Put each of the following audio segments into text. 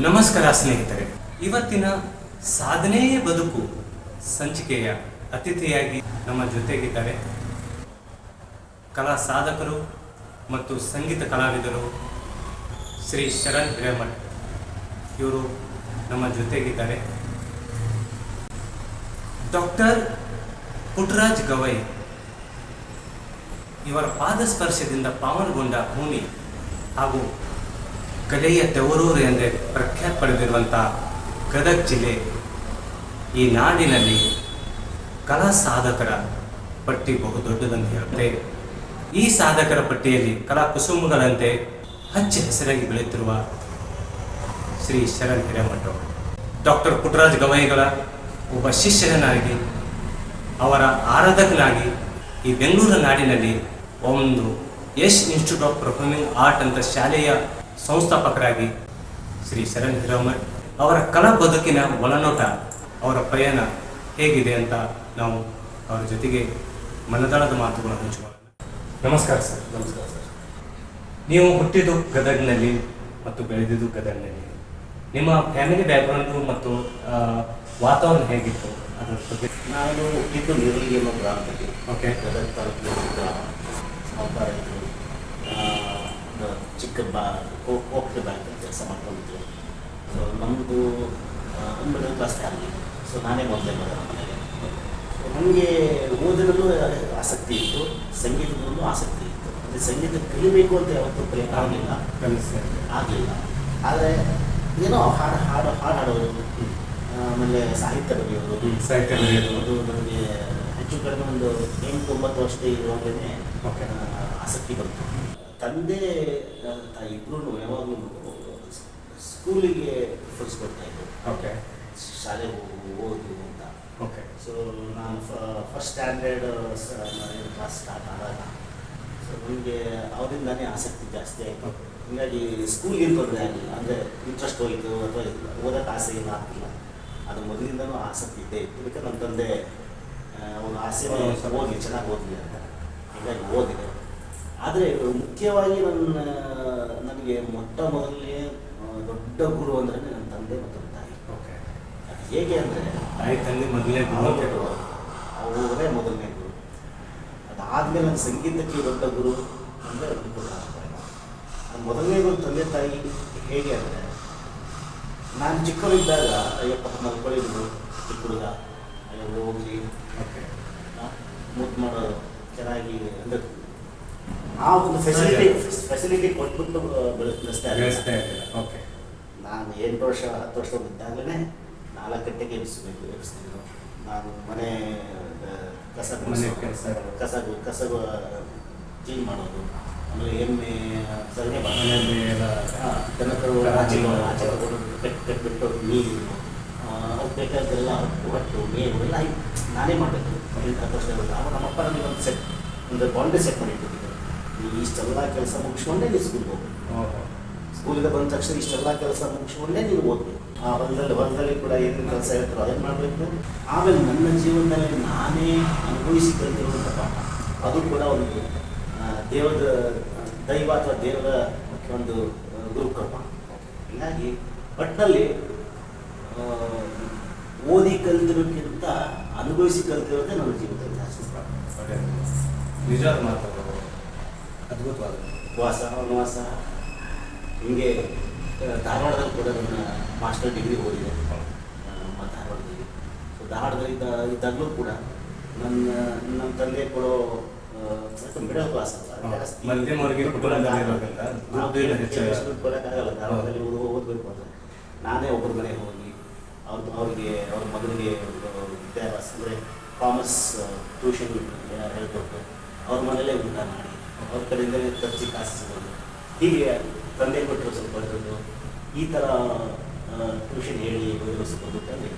ನಮಸ್ಕಾರ ಸ್ನೇಹಿತರೆ, ಇವತ್ತಿನ ಸಾಧನೆಯೇ ಬದುಕು ಸಂಚಿಕೆಯ ಅತಿಥಿಯಾಗಿ ನಮ್ಮ ಜೊತೆಗಿದ್ದಾರೆ ಕಲಾ ಸಾಧಕರು ಮತ್ತು ಸಂಗೀತ ಕಲಾವಿದರು ಶ್ರೀ ಶರಣ್ ಹಿರೇಮಠ್. ಇವರು ನಮ್ಮ ಜೊತೆಗಿದ್ದಾರೆ. ಡಾಕ್ಟರ್ ಪುಟ್ಟರಾಜ್ ಗವೈ ಇವರ ಪಾದಸ್ಪರ್ಶದಿಂದ ಪಾವನಗೊಂಡ ಭೂಮಿ ಹಾಗೂ ಕಲೆಯ ತವರೂರು ಎಂದೇ ಪ್ರಖ್ಯಾತ ಪಡೆದಿರುವಂಥ ಗದಗ ಜಿಲ್ಲೆ. ಈ ನಾಡಿನಲ್ಲಿ ಕಲಾ ಸಾಧಕರ ಪಟ್ಟಿ ಬಹುದೊಡ್ಡದಂತೆ ಹೇಳುತ್ತೆ. ಈ ಸಾಧಕರ ಪಟ್ಟಿಯಲ್ಲಿ ಕಲಾ ಕುಸುಮಗಳಂತೆ ಹಚ್ಚ ಹೆಸರಾಗಿ ಬೆಳೆಯುತ್ತಿರುವ ಶ್ರೀ ಶರಣ್ ಹಿರೇಮಠ್ ಅವರು ಡಾಕ್ಟರ್ ಪುಟ್ಟರಾಜ್ ಗವೈಗಳ ಒಬ್ಬ ಶಿಷ್ಯನಾಗಿ, ಅವರ ಆರಾಧಕನಾಗಿ ಈ ಬೆಂಗಳೂರು ನಾಡಿನಲ್ಲಿ ಒಂದು Yash institute of performing art ಅಂತ ಶಾಲೆಯ ಸಂಸ್ಥಾಪಕರಾಗಿ ಶ್ರೀ ಶರಣ್ ಹಿರೇಮಠ್ ಅವರ ಕಲಾ ಬದುಕಿನ ಒಳನೋಟ, ಅವರ ಪಯಣ ಹೇಗಿದೆ ಅಂತ ನಾವು ಅವರ ಜೊತೆಗೆ ಮನದಾಳದ ಮಾತುಗಳನ್ನು ಹಂಚಿಕೊಳ್ಳೋಣ. ನಮಸ್ಕಾರ ಸರ್. ನಮಸ್ಕಾರ ಸರ್. ನೀವು ಹುಟ್ಟಿದ್ದು ಗದಗ್ನಲ್ಲಿ ಮತ್ತು ಬೆಳೆದಿದ್ದು ಗದಗ್ನಲ್ಲಿ. ನಿಮ್ಮ ಫ್ಯಾಮಿಲಿ ಬ್ಯಾಕ್ಗ್ರೌಂಡು ಮತ್ತು ವಾತಾವರಣ ಹೇಗಿತ್ತು ಅದರ ಬಗ್ಗೆ? ನಾನು ಹುಟ್ಟಿದ್ದು ನೀರಳಿಗೆ ಅನ್ನೋ ಗ್ರಾಮದಲ್ಲಿ. ಓಕೆ. ಗದಗ ತಾಲೂಕಿನ ಸಾವುಕಾರ ಇದ್ದರು. ಚಿಕ್ಕ ಹೋಗ್ತಾ ಬ್ಯಾಂಕ್ ಕೆಲಸ ಮಾಡ್ಕೊಂಡಿದ್ರು. ಸೊ ನಮ್ಮದು ಮಿಡಲ್ ಕ್ಲಾಸ್ ಫ್ಯಾಮಿಲಿ. ಸೊ ನಾನೇ ಮೊದಲೇ ಮಗ ಮನೆಗೆ. ನನಗೆ ಓದಿನಲ್ಲೂ ಆಸಕ್ತಿ ಇತ್ತು, ಸಂಗೀತದಲ್ಲೂ ಆಸಕ್ತಿ ಇತ್ತು. ಅಂದರೆ ಸಂಗೀತ ಕಲಿಬೇಕು ಅಂತ ಯಾವತ್ತೂ ಆಗಲಿಲ್ಲ. ಆದರೆ ಏನೋ ಹಾಡು ಹಾಡೋದು, ಆಮೇಲೆ ಸಾಹಿತ್ಯ ಬರೆಯೋದು, ಅದು ನನಗೆ ಹೆಚ್ಚು ಕಡಿಮೆ ಒಂದು 8-9 ವರ್ಷ ಇರುವಾಗಲೇ ಆಸಕ್ತಿ ಬಂತು. ತಂದೆ ತಾಯಿ ಇಬ್ಬರೂ ಯಾವಾಗಲೂ ಸ್ಕೂಲಿಗೆ ಪ್ರಿಫರೆನ್ಸ್ ಕೊಡ್ತಾಯಿದ್ರು. ಓಕೆ. ಶಾಲೆಗೆ ಓದು ಅಂತ. ಓಕೆ. ಸೊ ನಾನು ಫಸ್ಟ್ ಸ್ಟ್ಯಾಂಡರ್ಡ್ ಕ್ಲಾಸ್ ಸ್ಟಾರ್ಟ್ ಆದಾಗ ಸೊ ನನಗೆ ಅವರಿಂದಾನೇ ಆಸಕ್ತಿ ಜಾಸ್ತಿ ಆಯಿತು. ಹೀಗಾಗಿ ಸ್ಕೂಲ್ಗೆ ತೊಂದರೆ ಆಗಲಿಲ್ಲ. ಅಂದರೆ ಇಂಟ್ರೆಸ್ಟ್ ಹೋಯಿತು ಅಥವಾ ಓದೋಕ್ಕೆ ಆಸೆ ಇಲ್ಲ ಆಗ್ತಿಲ್ಲ. ಅದು ಮೊದಲಿಂದನೂ ಆಸಕ್ತಿ ಇದ್ದೇ ಇತ್ತು. ಬೇಕಾದ್ರೆ ನಮ್ಮ ತಂದೆ ಒಂದು ಆಸೆ ಓದಲಿ, ಚೆನ್ನಾಗಿ ಓದಲಿ ಅಂತ, ಹೀಗಾಗಿ ಓದಿದೆ. ಆದರೆ ಮುಖ್ಯವಾಗಿ ನನಗೆ ಮೊಟ್ಟ ಮೊದಲನೇ ದೊಡ್ಡ ಗುರು ಅಂದರೆ ನನ್ನ ತಂದೆ ಮತ್ತು ನನ್ನ ತಾಯಿ. ಓಕೆ. ಅದು ಹೇಗೆ ಅಂದರೆ ತಾಯಿ ತಂದೆ ಮೊದಲನೇ ಗುರು, ಅವರೇ ಮೊದಲನೇ ಗುರು. ಅದಾದಮೇಲೆ ನನ್ನ ಸಂಗೀತಕ್ಕೆ ದೊಡ್ಡ ಗುರು ಅಂದರೆ ನನ್ನ ಮೊದಲನೇ ಗುರು ತಂದೆ ತಾಯಿ. ಹೇಗೆ ಅಂದರೆ ನಾನು ಚಿಕ್ಕವರಿದ್ದಾಗ ಅಯ್ಯಪ್ಪ ಮಲ್ಕೊಳ್ಳಿದ್ರು, ಚಿಕ್ಕ ಹುಡುಗ ಅಯ್ಯೋ ಹೋಗಿ ಮುದ್ದು ಮಾಡೋದು, ಚೆನ್ನಾಗಿ ಅಂದರೆ ಆ ಒಂದು ಫೆಸಿಲಿಟಿ ಕೊಟ್ಬಿಟ್ಟು ಬೆಳೆಸ್ತಾ ಇದ್ದಾರೆ. ಓಕೆ. ನಾನು 8 ವರ್ಷ 10 ವರ್ಷ ಇದ್ದಾಗಲೇ 4 ಗಂಟೆಗೆ ಎಬ್ಬಿಸ್ತಿದ್ರು. ನಾನು ಮನೆ ಕಸ ಕ್ಲೀನ್ ಮಾಡೋದು, ಆಮೇಲೆ ಎಮ್ಮೆ ಸಗಣಿ ದನಕರು ಆಚೆ ತಗೊಂಡು ಕಟ್ಬಿಟ್ಟು ನೀರು, ಅದು ಬೇಕಾದ್ದೆಲ್ಲ ಹೊಟ್ಟು ಮೇವು ಎಲ್ಲ ನಾನೇ ಮಾಡಬೇಕು. 10 ವರ್ಷ ಆವಾಗ ನಮ್ಮಪ್ಪ ನನಗೆ ಒಂದು ಬೌಂಡ್ರಿ ಸೆಟ್ ಮಾಡಿಟ್ಟಿದ್ದರು. ನೀವು ಇಷ್ಟೆಲ್ಲ ಕೆಲಸ ಮುಗಿಸ್ಕೊಂಡೇ ನೀವು ಸ್ಕೂಲ್ಗೆ ಹೋಗ್ಬೇಕು. ಸ್ಕೂಲಿಗೆ ಬಂದ ತಕ್ಷಣ ಇಷ್ಟೆಲ್ಲ ಕೆಲಸ ಮುಗಿಸ್ಕೊಂಡೇ ನೀವು ಓದಬೇಕು. ಆ ಹೊಲದಲ್ಲಿ ಕೂಡ ಏನೇನು ಕೆಲಸ ಇರ್ತಾರೋ ಅದನ್ನು ಮಾಡಬೇಕು. ಆಮೇಲೆ ನನ್ನ ಜೀವನದಲ್ಲಿ ನಾನೇ ಅನುಭವಿಸಿ ಕಲಿತಿರುವಂಥ ಪಾಠ, ಅದು ಕೂಡ ಒಂದು ದೇವದ ದೈವ ಅಥವಾ ದೇವರ ಒಂದು ಗುರುಕೃಪ. ಹೀಗಾಗಿ ಒಟ್ಟಿನಲ್ಲಿ ಓದಿ ಕಲಿತಿರೋಕ್ಕಿಂತ ಅನುಭವಿಸಿ ಕಲಿತಿರೋದೇ ನನ್ನ ಜೀವನದಲ್ಲಿ ಜಾಸ್ತಿ. ನಿಜವಾದ ಮಾತಾಡೋದು ಅದ್ಭುತವಾದ ವನವಾಸ. ಹೀಗೆ ಧಾರವಾಡದಲ್ಲಿ ಕೂಡ ನನ್ನ ಮಾಸ್ಟರ್ ಡಿಗ್ರಿ ಓದಿದೆ ನಮ್ಮ ಧಾರವಾಡದಲ್ಲಿ. ಸೊ ಧಾರವಾಡದಲ್ಲಿ ಇದ್ದಾಗಲೂ ಕೂಡ ನನ್ನ ತಂದೆ ಕೊಡೋ ಮಿಡಲ್ ಕ್ಲಾಸ್ ಅಲ್ಲ, ಜಾಸ್ತಿ ಕೊಡೋಕ್ಕಾಗಲ್ಲ. ಧಾರವಾಡದಲ್ಲಿ ಓದಬೇಕು ಅಂದರೆ ನಾನೇ ಒಬ್ಬರ ಮನೆಗೆ ಹೋಗಿ ಅವ್ರಿಗೆ ಅವ್ರ ಮಗನಿಗೆ ವಿದ್ಯಾಭ್ಯಾಸ ಅಂದರೆ ಕಾಮರ್ಸ್ ಟ್ಯೂಷನ್ ಹೇಳ್ಕೊಟ್ಟು ಅವ್ರ ಮನೇಲೇ ಊಟ ಮಾಡಿ ಅವ್ರ ಕಡೆಯಿಂದಲೇ ಖರ್ಚಿಗೆ ಕಾಸು ಸಿಗೋದು. ಹೀಗೆ ತಂದೆ ಕೊಟ್ಟರು ಸ್ವಲ್ಪ ದುಡ್ಡು, ಈ ಥರ ಟ್ಯೂಷನ್ ಹೇಳಿ ಓದಿಸೋದುಟ್ಟಲ್ಲಿ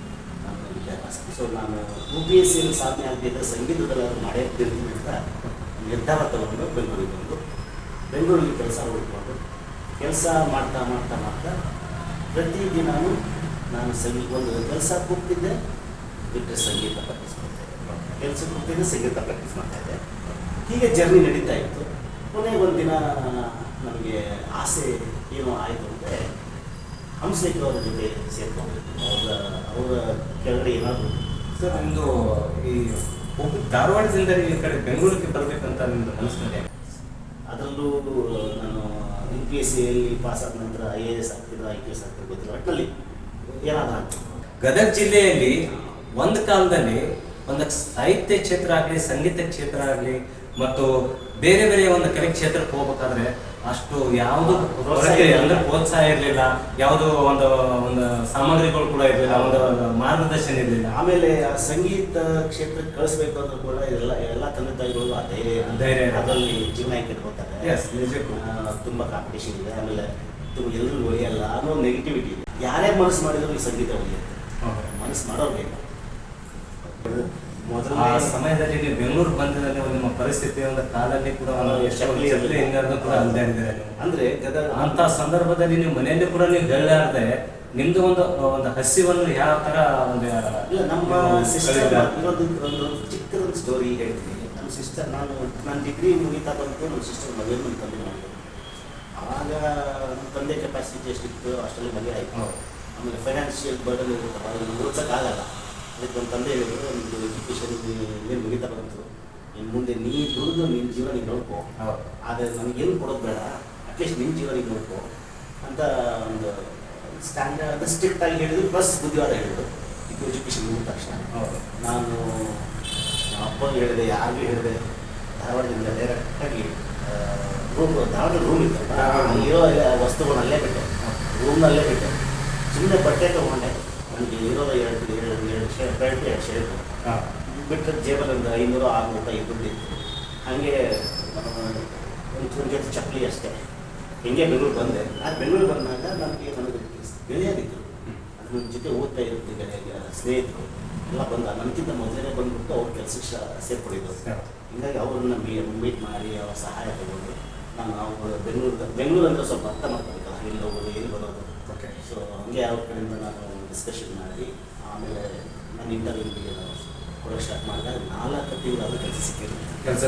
ನನ್ನ ವಿದ್ಯಾಭ್ಯಾಸ. ಸೊ ನಾನು UPSCಯಲ್ಲಿ ಸಾಧನೆ ಆಗದಿದ್ದರೆ ಸಂಗೀತದಲ್ಲಿ ಅದು ಮಾಡೇ ತಿರ್ತೀನಿ ಅಂತ ನಿರ್ಧಾರ ತಗೊಂಡು ಬೆಂಗಳೂರಲ್ಲಿ ಕೆಲಸ ಹುಡ್ಕೊಂಡು ಕೆಲಸ ಮಾಡ್ತಾ ಮಾಡ್ತಾ ಮಾಡ್ತಾ ಪ್ರತಿದಿನವೂ ನಾನು ಒಂದು ಕೆಲಸ ಕೂಗ್ತಿದ್ದೆ, ಬಿಟ್ಟರೆ ಸಂಗೀತ ಪ್ರಾಕ್ಟೀಸ್ ಮಾಡ್ತಾಯಿದ್ದೆ, ಕೆಲಸಕ್ಕೆ ಹೋಗ್ತಿದ್ದೆ, ಸಂಗೀತ ಪ್ರಾಕ್ಟೀಸ್ ಮಾಡ್ತಾಯಿದ್ದೆ. ಹೀಗೆ ಜರ್ನಿ ನಡೀತಾ ಇತ್ತು. ಕೊನೆಗೆ ಒಂದು ದಿನ ನನಗೆ ಆಸೆ ಏನೋ ಆಯಿತು ಅಂದರೆ ಹಂಸಲೇಖ ಅವರ ಜೊತೆ ಸೇರ್ಕೊಂಡು ಅವರ ಕೆಳಗಡೆ ಏನಾದರೂ ಸರ್ ನಿಮ್ಮದು ಈ ಧಾರವಾಡದಿಂದ ಈ ಕಡೆ ಬೆಂಗಳೂರಿಗೆ ಬರಬೇಕಂತ ನಿಮ್ಮದು ಮನಸ್ಸಿನಲ್ಲಿ ಅದರಲ್ಲೂ ನಾನು UPSCಯಲ್ಲಿ ಪಾಸ್ ಆದ ನಂತರ IAS ಆಗ್ತಿದ್ರು IPS ಆಗ್ತಿದ್ರು ಗೊತ್ತಿಲ್ಲ ಒಟ್ಟಿನಲ್ಲಿ ಏನಾದರೂ ಗದಗ ಜಿಲ್ಲೆಯಲ್ಲಿ ಒಂದು ಕಾಲದಲ್ಲಿ ಒಂದು ಸಾಹಿತ್ಯ ಕ್ಷೇತ್ರ ಆಗಲಿ ಸಂಗೀತ ಕ್ಷೇತ್ರ ಆಗಲಿ ಮತ್ತು ಬೇರೆ ಬೇರೆ ಒಂದು ಕಲೆ ಕ್ಷೇತ್ರಕ್ಕೆ ಹೋಗ್ಬೇಕಾದ್ರೆ ಅಷ್ಟು ಯಾವುದು ಅಂದ್ರೆ ಪ್ರೋತ್ಸಾಹ ಇರಲಿಲ್ಲ, ಯಾವುದೋ ಒಂದು ಒಂದು ಸಾಮಗ್ರಿಗಳು ಕೂಡ ಇರಲಿಲ್ಲ, ಒಂದು ಮಾರ್ಗದರ್ಶನ ಇರಲಿಲ್ಲ. ಆಮೇಲೆ ಸಂಗೀತ ಕ್ಷೇತ್ರಕ್ಕೆ ಕಳಿಸ್ಬೇಕು ಅಂದ್ರೂ ಕೂಡ ಎಲ್ಲ ತಂದೆ ತಾಯಿಗಳು ಆ ಧೈರ್ಯ ಅದರಲ್ಲಿ ಜೀವನ ಇಟ್ಕೊತಾರೆ. ತುಂಬ ಕಾಂಪಿಟೇಷನ್ ಇದೆ, ಆಮೇಲೆ ಎಲ್ಲರೂ ಒಳ್ಳೆಯಲ್ಲ ಅನ್ನೋ ನೆಗೆಟಿವಿಟಿ ಇದೆ. ಯಾರೇ ಮನಸ್ಸು ಮಾಡಿದ್ರು ಈ ಸಂಗೀತ ಒಳ್ಳೆಯುತ್ತೆ, ಮನಸ್ಸು ಮಾಡೋರು ಬೇಕು. ಆ ಸಮಯದಲ್ಲಿ ನೀವು ಬೆಂಗಳೂರು ಬಂದಿದ್ದಲ್ಲಿ ನಿಮ್ಮ ಪರಿಸ್ಥಿತಿ ಒಂದು ಕಾಲಲ್ಲಿ ಕೂಡ ಕೂಡ ಅಲ್ದೇ ಇದ್ದೀರಾ ನೀವು. ಅಂದ್ರೆ ಅಂತ ಸಂದರ್ಭದಲ್ಲಿ ನೀವು ಮನೆಯಲ್ಲಿ ಕೂಡ ನೀವು ಹೇಳಲಾರ್ದೆ ನಿಮ್ದು ಒಂದು ಹಸಿವನ್ನು ಯಾವ ತರ ಒಂದು ಇಲ್ಲ, ನಮ್ಮ ಸಿಸ್ಟರ್ ಒಂದು ಚಿಕ್ಕದೊಂದು ಸ್ಟೋರಿ ಹೇಳ್ತೀನಿ. ನಮ್ಮ ಸಿಸ್ಟರ್ ನಾನು ಡಿಗ್ರಿ ಮುಗಿತಾ ಬಂತು, ನಮ್ಮ ಸಿಸ್ಟರ್ ಮದುವೆ ನನ್ನ ತಂದೆ ಮಾಡಿದ್ರು. ಆವಾಗ ನಮ್ಮ ತಂದೆ ಕೆಪಾಸಿಟಿ ಎಷ್ಟಿತ್ತು ಅಷ್ಟರಲ್ಲಿ ಮದುವೆ ಆಯಿತು. ಆಮೇಲೆ ಫೈನಾನ್ಷಿಯಲ್ ಬರ್ಡನ್ ಇರುತ್ತೆ, ಅದನ್ನು ಓದಿಸೋಕ್ಕಾಗಲ್ಲ. ಅದಕ್ಕೆ ನಮ್ಮ ತಂದೆ ಹೇಳಿದ್ರು, ಒಂದು ಎಜುಕೇಷನ್ ಏನು ಮುಗಿತಾ ಬಂತು, ಇನ್ನು ಮುಂದೆ ನೀ ದುಡಿದು ನಿನ್ನ ಜೀವನ ನೀನು ನೋಡ್ಕೋ, ಆದರೆ ನನಗೇನು ಕೊಡೋದು ಬೇಡ, ಅಟ್ಲೀಸ್ಟ್ ನಿನ್ನ ಜೀವನ ನೀನು ನೋಡ್ಕೋ ಅಂತ ಒಂದು ಸ್ಟ್ಯಾಂಡರ್ಡ್ ಸ್ಟ್ರಿಕ್ಟ್ ಆಗಿ ಹೇಳಿದ್ರು. ಪ್ಲಸ್ ಬುದ್ಧಿವಾದ ಹೇಳಿದ್ರು. ಇದು ಎಜುಕೇಷನ್ ಮುಗಿದ ತಕ್ಷಣ ನಾನು ಅಪ್ಪಗೆ ಹೇಳಿದೆ, ಯಾರಿಗೂ ಹೇಳಿದೆ, ಧಾರವಾಡದಿಂದ ಡೈರೆಕ್ಟಾಗಿ ಧಾರವಾಡ ರೂಮ್ ಇತ್ತು, ಅಲ್ಲಿರೋ ವಸ್ತುಗಳನ್ನಲ್ಲೇ ಬಿಟ್ಟೆ, ರೂಮ್ನಲ್ಲೇ ಬಿಟ್ಟೆ. ಸುಮ್ಮನೆ ಬಟ್ಟೆ ತೊಗೊಂಡೆ, ನನಗೆ ಇರೋದು ಎರಡು ಶರ್ಟ್ ಬಿಟ್ಟರೆ ಜೇಬಲ್ಲಿ ಒಂದು 500-600 ರೂಪಾಯಿ ದುಡ್ಡಿತ್ತು. ಹಾಗೆ ಒಂದು ಜೊತೆ ಚಪ್ಪಲಿ ಅಷ್ಟೇ. ಹಿಂಗೆ ಬೆಂಗಳೂರು ಬಂದೆ. ಆ ಬೆಂಗಳೂರು ಬಂದಾಗ ನನಗೆ ಗೆಳೆಯರಿದ್ದರು, ಅದು ನನ್ನ ಜೊತೆ ಓದ್ತಾ ಇರುತ್ತೆ ಗೆಳೆಯ ಸ್ನೇಹಿತರು ಎಲ್ಲ ಬಂದ ನನಗಿಂತ ಮೊದಲೇ ಬಂದ್ಬಿಟ್ಟು ಅವ್ರ ಕೆಲಸಕ್ಕೆ ಸೇರ್ಕೊಂಡಿದ್ದು. ಹೀಗಾಗಿ ಅವ್ರನ್ನ ಮೀಟ್ ಮಾಡಿ ಅವ್ರ ಸಹಾಯ ತಗೊಂಡು ನಾವು ಬೆಂಗಳೂರು ಅಂದರೆ ಸ್ವಲ್ಪ ಅರ್ಥ ಮಾಡ್ಕೋಬೇಕಲ್ಲ, ಎಲ್ಲಿ ಹೋಗೋದು ಎಲ್ಲಿ ಬರೋದು. ಸೊ ಹಂಗೆ ಅವ್ರ ಕಡೆಯಿಂದ ನಾನು ಡಿಸ್ಕಷನ್ ಮಾಡಿ ಆಮೇಲೆ ನಾನು ಇಂಟರ್ವ್ಯೂಗೆ ಕೊಡೋಕ್ಕೆ ಸ್ಟಾರ್ಟ್ ಮಾಡಿದಾಗ 4 ತಿಂಗಳು ಕೆಲಸ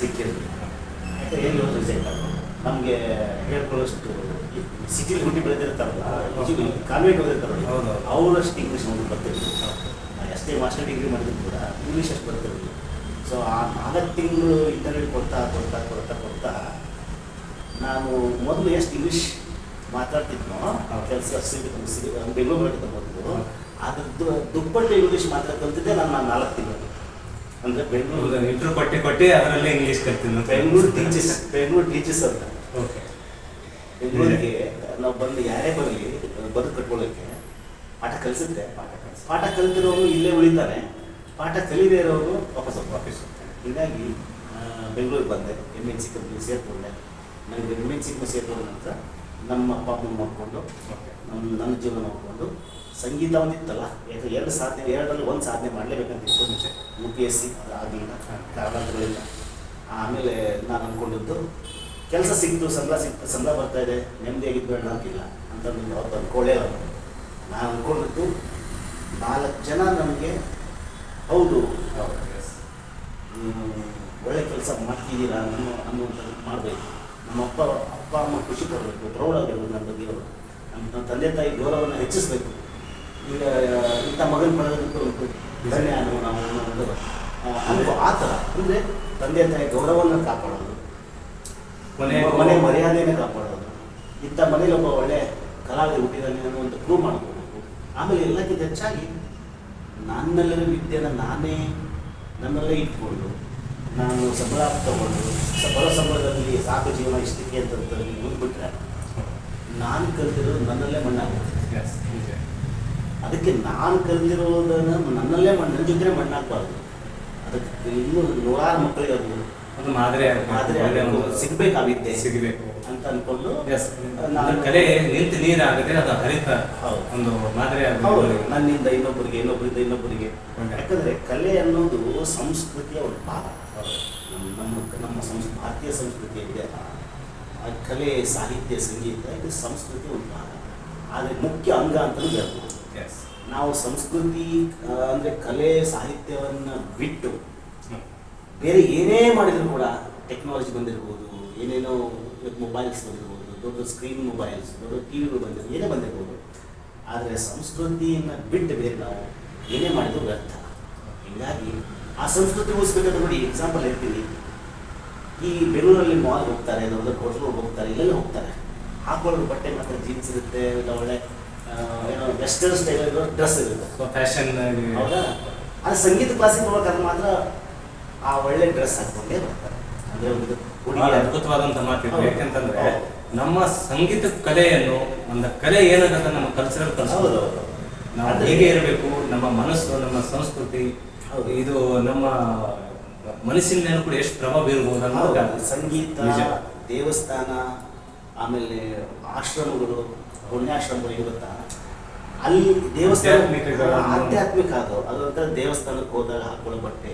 ಸಿಕ್ಕಿರಲಿಲ್ಲ. ಯಾಕೆ ಏನು ರಿಸೈನ್ ಆಗೋದು ನಮಗೆ ಹೇಳ್ಕೊಳ್ಳೋಷ್ಟು ಸಿಟಿಲಿ ಹುಟ್ಟಿ ಬೆಳೆದಿರ್ತಾರಲ್ಲ, ಕಾನ್ವೆಂಟ್ ಓದಿರ್ತಾರಲ್ಲ, ಅವರಷ್ಟು ಇಂಗ್ಲೀಷ್ ನಮಗೆ ಬರ್ತಿರ್ಲಿಲ್ಲ. ಎಷ್ಟೇ ಮಾಸ್ಟರ್ ಡಿಗ್ರಿ ಮಾಡಿದ್ರು ಕೂಡ ಇಂಗ್ಲೀಷ್ ಅಷ್ಟು ಬರ್ತಿರಲಿಲ್ಲ. ಸೊ ಆ 4 ತಿಂಗಳು ಇಂಟರ್ವ್ಯೂ ಕೊಡ್ತಾ ನಾನು ಮೊದಲು ಎಷ್ಟು ಇಂಗ್ಲೀಷ್ ಮಾತಾಡ್ತಿದ್ನೋ ಕೆಲಸ ಬೆಂಗಳೂರು ಮಾಡಿದ್ದ ಮೊದಲು ಅದ್ರದ್ದು ದುಪ್ಪಟ್ಟು ಇಂಗ್ಲೀಷ್ ಮಾತಾಡ್ ಕಲ್ತಿದ್ದೆ ನಾನು 4 ತಿಂಗಳು. ಅಂದರೆ ಬೆಂಗಳೂರು ಇಂಟ್ರೂ ಕೊಟ್ಟು ಅದರಲ್ಲೇ ಇಂಗ್ಲೀಷ್ ಕಲ್ತೀನಿ. ಬೆಂಗಳೂರು ಟೀಚರ್ಸ್ ಅಂತ. ಬೆಂಗಳೂರಿಗೆ ನಾವು ಬಂದು ಯಾರೇ ಬರಲಿ ಬದುಕು ಕಟ್ಕೊಳ್ಳೋಕ್ಕೆ ಪಾಠ ಕಲಿಸಿದ್ರೆ ಪಾಠ ಕಲಿತಿರೋರು ಇಲ್ಲೇ ಉಳಿತಾನೆ, ಪಾಠ ಕಲಿದೇ ಇರೋರು ವಾಪಸ್ ಹೋಗ್ತಾರೆ. ಹೀಗಾಗಿ ಬೆಂಗಳೂರಿಗೆ ಬಂದೆ, MNC ಕಂಪ್ನಿ ಸೇರಿಕೊಂಡೆ. ನನಗೆ MNC ಕಂಪ್ನಿ ಸೇರಿಕೊಂಡ ನಂತರ ನಮ್ಮ ಅಪ್ಪ ಅಮ್ಮ ನೋಡಿಕೊಂಡು ನನ್ನ ಜೀವನ ನೋಡಿಕೊಂಡು ಸಂಗೀತ ಒಂದಿತ್ತಲ್ಲ, ಯಾಕೆ 2ರಲ್ಲಿ 1 ಸಾಧನೆ ಮಾಡಲೇಬೇಕಂತ ಇತ್ತು. UPSC ಆಗಲಿಲ್ಲ, ಕಾರಣಗಳಿಂದ. ಆಮೇಲೆ ನಾನು ಅಂದ್ಕೊಂಡಿದ್ದು ಕೆಲಸ ಸಿಕ್ತು, ಸಂಬಳ ಬರ್ತಾ ಇದೆ, ನೆಮ್ಮದಿಯಾಗಿದ್ದು ಬೇಡ ಅಂತಿಲ್ಲ ಅಂತ ಅವತ್ತು ಅಂದ್ಕೊಳ್ಳೇ ಅವರು. ನಾನು ಅಂದ್ಕೊಂಡಿದ್ದು 4 ಜನ ನನಗೆ ಹೌದು ಒಳ್ಳೆ ಕೆಲಸ ಮಾಡ್ತಿದ್ದೀರಾ ಅನ್ನುವಂಥದ್ದು ಮಾಡಬೇಕು. ನಮ್ಮ ಅಪ್ಪ ಅಮ್ಮ ಖುಷಿ ಪಡಬೇಕು, ಪ್ರೌಡ್ ಆಗಬೇಕು ನನ್ನ ಬಗ್ಗೆ ಅವರು. ನಮ್ಮ ತಂದೆ ತಾಯಿ ಗೌರವವನ್ನು ಹೆಚ್ಚಿಸಬೇಕು. ಈಗ ಇಂಥ ಮಗನ ಪಡೆದಕ್ಕೂ ಧನ್ಯ ನಾವು ಆ ಥರ ಅಂದರೆ ತಂದೆ ತಾಯಿ ಗೌರವವನ್ನು ಕಾಪಾಡೋದು, ಮನೆ ಮರ್ಯಾದೆಯನ್ನು ಕಾಪಾಡೋದು, ಇಂಥ ಮನೇಲಿ ಒಬ್ಬ ಒಳ್ಳೆ ಕಲಾವಿದ ಹುಟ್ಟಿದಾನೆ ಅನ್ನುವಂಥ ಪ್ರೂವ್ ಮಾಡ್ಕೋಬೇಕು. ಆಮೇಲೆ ಎಲ್ಲಕ್ಕಿಂತ ಹೆಚ್ಚಾಗಿ ನನ್ನಲ್ಲಿರೋ ವಿದ್ಯೆನ ನನ್ನಲ್ಲೇ ಇಟ್ಕೊಂಡು ನಾನು ಸಂಬಳ ತಗೊಂಡು ಬರೋ ಸಂಬಳದಲ್ಲಿ ಸಾಕು ಜೀವನ ಇಷ್ಟಕ್ಕೆ ಅಂತ ಮುಂದ್ಬಿಟ್ರೆ ನಾನು ಕಲ್ತಿರೋದು ನನ್ನಲ್ಲೇ ಮಣ್ಣಾಗುತ್ತೆ. ಅದಕ್ಕೆ ನಾನು ಕಲ್ತಿರೋದನ್ನು ನನ್ನಲ್ಲೇ ನನ್ನ ಜೊತೆ ಮಣ್ಣಾಗಬಾರ್ದು. ಅದಕ್ಕೆ ಇನ್ನೂ 100 ಮಕ್ಕಳಿಗೆ ಅದು ಮಾದರಿ ಸಿಗಬೇಕಾಗುತ್ತೆ ಅಂತ ಅಂದ್ಕೊಂಡು ನಾನು ಕಲೆ ನಿಂತು ನೀರಾಗುತ್ತೆ, ಅದು ಹರಿತ ಒಂದು ಮಾದರಿ ನನ್ನಿಂದ ಇನ್ನೊಬ್ಬರಿಗೆ. ಯಾಕಂದರೆ ಕಲೆ ಅನ್ನೋದು ಸಂಸ್ಕೃತಿಯ ಒಂದು ಭಾಗ. ನಮ್ಮ ಭಾರತೀಯ ಸಂಸ್ಕೃತಿ ಇದೆ, ಕಲೆ ಸಾಹಿತ್ಯ ಸಂಗೀತ ಇದು ಸಂಸ್ಕೃತಿ ಒಂದು ಭಾಗ. ಆದರೆ ಮುಖ್ಯ ಅಂಗ ಅಂತಲೂ ಹೇಳ್ಬೋದು. ನಾವು ಸಂಸ್ಕೃತಿ ಅಂದರೆ ಕಲೆ ಸಾಹಿತ್ಯವನ್ನು ಬಿಟ್ಟು ಬೇರೆ ಏನೇ ಮಾಡಿದರೂ ಕೂಡ ಟೆಕ್ನಾಲಜಿ ಬಂದಿರ್ಬೋದು, ಏನೇನೋ ಮೊಬೈಲ್ಸ್ ಬಂದಿರ್ಬೋದು, ದೊಡ್ಡ ಸ್ಕ್ರೀನ್ ಮೊಬೈಲ್ಸ್, ದೊಡ್ಡ TV ಬಂದಿರ್ಬೋದು, ಏನೇ ಬಂದಿರ್ಬೋದು, ಆದರೆ ಸಂಸ್ಕೃತಿಯನ್ನು ಬಿಟ್ಟು ಬೇರೆ ನಾವು ಏನೇ ಮಾಡಿದ್ರು ವ್ಯರ್ಥ. ಹೀಗಾಗಿ ಆ ಸಂಸ್ಕೃತಿ ಉಳಿಸ್ಬೇಕಾದ್ರೆ ನೋಡಿ, ಎಕ್ಸಾಂಪಲ್ ಹೇಳ್ತೀನಿ. ಈ ಬೆಂಗಳೂರಲ್ಲಿ ಮಾಲ್ ಹೋಗ್ತಾರೆ, ಹೋಟೆಲ್ ಹೋಗ್ತಾರೆ, ಇಲ್ಲೆಲ್ಲ ಹೋಗ್ತಾರೆ, ಹಾಕೊಳ್ಳೋದು ಬಟ್ಟೆ ಮಾತ್ರ ಜೀನ್ಸ್ ಇರುತ್ತೆ, ಇಲ್ಲ ಒಳ್ಳೆ ಏನೋ ವೆಸ್ಟರ್ನ್ ಸ್ಟೈಲ್ ಇರೋ ಡ್ರೆಸ್ ಇರುತ್ತೆ, ಫ್ಯಾಷನ್. ಹೌದಾ? ಆದರೆ ಸಂಗೀತ ಕ್ಲಾಸಿಗೆ ಹೋಗ್ಬೇಕಾದ್ರೆ ಮಾತ್ರ ಆ ಒಳ್ಳೆ ಡ್ರೆಸ್ ಹಾಕೊಂಡೇ ಬರ್ತಾರೆ. ಅಂದರೆ ಒಂದು ಹುಡುಗಿ ಅದ್ಭುತವಾದಂಥ ಮಾತಿದೆ. ಯಾಕೆಂತಂದ್ರೆ ನಮ್ಮ ಸಂಗೀತ ಕಲೆಯನ್ನು, ಒಂದು ಕಲೆ ಏನಾಗತ್ತೆ ನಮ್ಮ ಕಲ್ಚರಲ್ ಕಲ್ಚರ್, ನಾವು ಹೇಗೆ ಇರಬೇಕು, ನಮ್ಮ ಮನಸ್ಸು, ನಮ್ಮ ಸಂಸ್ಕೃತಿ, ಇದು ನಮ್ಮ ಮನಸ್ಸಿನ ಮೇಲೆ ಕೂಡ ಎಷ್ಟು ಪ್ರಭಾವ ಬೀರಬಹುದು ಅನ್ನೋದು. ಸಂಗೀತ, ದೇವಸ್ಥಾನ, ಆಮೇಲೆ ಆಶ್ರಮಗಳು, ಪುಣ್ಯಾಶ್ರಮಗಳು ಇರುತ್ತಾ, ಅಲ್ಲಿ ದೇವಸ್ಥಾನ ಆಧ್ಯಾತ್ಮಿಕ ಅದು ಒಂಥರ ದೇವಸ್ಥಾನಕ್ಕೆ ಹೋದಾಗ ಹಾಕೊಳ್ಳೋ ಬಟ್ಟೆ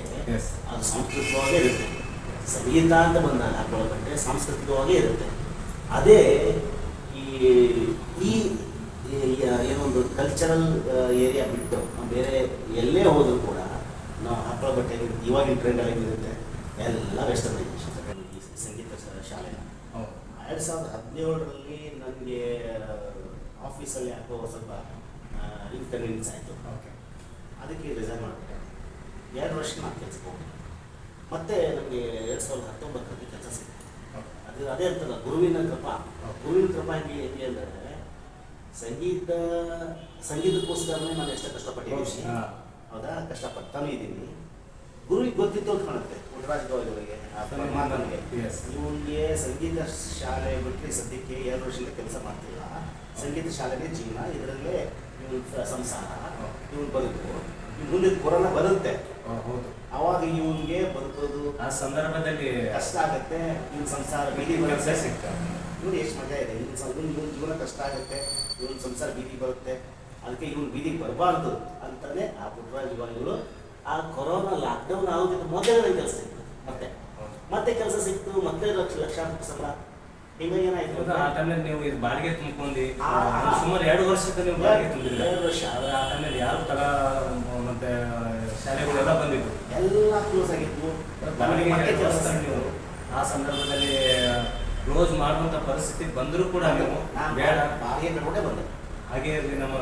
ಅದು ಸಾಂಸ್ಕೃತಿಕವಾಗೇ ಇರುತ್ತೆ. ಸಂಗೀತ ಅಂತ ಬಂದಾಗ ಹಾಕೊಳ್ಳೋ ಬಟ್ಟೆ ಸಾಂಸ್ಕೃತಿಕವಾಗೇ ಇರುತ್ತೆ. ಅದೇ ಈ ಏನೊಂದು ಕಲ್ಚರಲ್ ಏರಿಯಾ ಬಿಟ್ಟು ಬೇರೆ ಎಲ್ಲೇ ಹೋದರೂ ಕೂಡ ನಾವು ಹಾಕೊಳ್ಳೋ ಬಟ್ಟೆ ಇವಾಗಿನ ಟ್ರೆಂಡ್ ಆಗಿರುತ್ತೆ ಎಲ್ಲ ವೆಸ್ಟರ್ನೈಸೇಷನ್. ಸಂಗೀತ ಶಾಲೆನ 2017ರಲ್ಲಿ ನನಗೆ ಆಫೀಸಲ್ಲಿ ಯಾಕೋ ಸ್ವಲ್ಪ ಇನ್ಕನ್ವೀನಿಯನ್ಸ್ ಆಯಿತು. ಅದಕ್ಕೆ ರಿಸೈನ್ ಮಾಡಿಬಿಟ್ಟೆ. 2 ವರ್ಷ ನಾನು ಕೆಲಸಕ್ಕೆ ಹೋಗಿ ಮತ್ತೆ ನನಗೆ 2019ರಲ್ಲಿ ಕೆಲಸ ಸಿಕ್ತು. ಅದೇ ಅಂತಲ್ಲ, ಗುರುವಿನ ಕೃಪಾ ಹೆಂಗೆ ಅಂದರೆ ಸಂಗೀತಕ್ಕೋಸ್ಕರನೇ ನಾನು ಎಷ್ಟು ಕಷ್ಟಪಟ್ಟಿದ್ದೀನಿ. ಹೌದಾ? ಕಷ್ಟಪಡ್ತಾನೂ ಇದ್ದೀನಿ. ಗುರುವಿಗೆ ಗೊತ್ತಿತ್ತು ಅಂತ ಕಾಣುತ್ತೆ, ಪುಟ್ಟರಾಜ ಗವಾಯಿಗಳಿಗೆ, ಪರಮಾತ್ಮನಿಗೆ. ಇವನಿಗೆ ಸಂಗೀತ ಶಾಲೆ ಬಿಟ್ಟರೆ ಸದ್ಯಕ್ಕೆ 2 ವರ್ಷದಿಂದ ಕೆಲಸ ಮಾಡ್ತಿಲ್ಲ, ಸಂಗೀತ ಶಾಲೆನೇ ಜೀವನ, ಇದರಲ್ಲೇ ಇವನ ಸಂಸಾರ, ಇವನ್ ಬದುಕು. ಮುಂದೆ ಕೊರೋನಾ ಬರುತ್ತೆ, ಅವಾಗ ಇವನ್ಗೆ ಬದುಕೋದು ಆ ಸಂದರ್ಭದಲ್ಲಿ ಕಷ್ಟ ಆಗುತ್ತೆ. ಇವನ್ ಸಂಸಾರ ಬೀದಿ ಬರುತ್ತೆ. ನೋಡಿ ಎಷ್ಟು ಮಜಾ ಇದೆ. ಇವನ್ ಜೀವನ ಕಷ್ಟ ಆಗುತ್ತೆ, ಇವನ್ ಸಂಸಾರ ಬೀದಿ ಬರುತ್ತೆ. ಅದಕ್ಕೆ ಇವನ್ ಬೀದಿಗೆ ಬರಬಾರ್ದು ಅಂತಾನೆ ಆ ಪುಟ್ಟರಾಜ ಗವಾಯಿಗಳು ಆ ಕೊರೋನಾ ಲಾಕ್ಡೌನ್ ಆಗೋದಕ್ಕೆ ಮೊದಲೇ ನನಗೆ ಕೆಲಸ ಸಿಕ್ತು. ಮತ್ತೆ ಕೆಲಸ ಸಿಕ್ತು, ಮತ್ತೆ ಲಕ್ಷಾಂತರ ಸಂಬಳ. ಹಿಂಗಾಗಿ ಏನಾಯ್ತು, ಆ ಟೈಮಲ್ಲಿ ನೀವು ಇದು ಬಾಡಿಗೆ ತುಂಬ್ಕೊಂಡು ಸುಮಾರು 2 ವರ್ಷಕ್ಕೆ ನೀವು ಬಾಡಿಗೆ ತುಂಬಿದ್ರೆ 2 ವರ್ಷ ಆ ಟೈಮಲ್ಲಿ ಯಾರು ಮತ್ತೆ ಶಾಲೆಗಳೆಲ್ಲ ಬಂದಿದ್ದು ಎಲ್ಲ ಕ್ಲೋಸ್ ಆಗಿತ್ತು. ಬಾಡಿಗೆ ಕೆಲಸ ನೀವು ಆ ಸಂದರ್ಭದಲ್ಲಿ ಕ್ಲೋಸ್ ಮಾಡುವಂಥ ಪರಿಸ್ಥಿತಿ ಬಂದರೂ ಕೂಡ ನೀವು ಬೇಡ ಬಾಡಿಗೆ ಕಟ್ಕೊಂಡೇ ಬಂದೆ. ಹಾಗೆ ನಮ್ಮ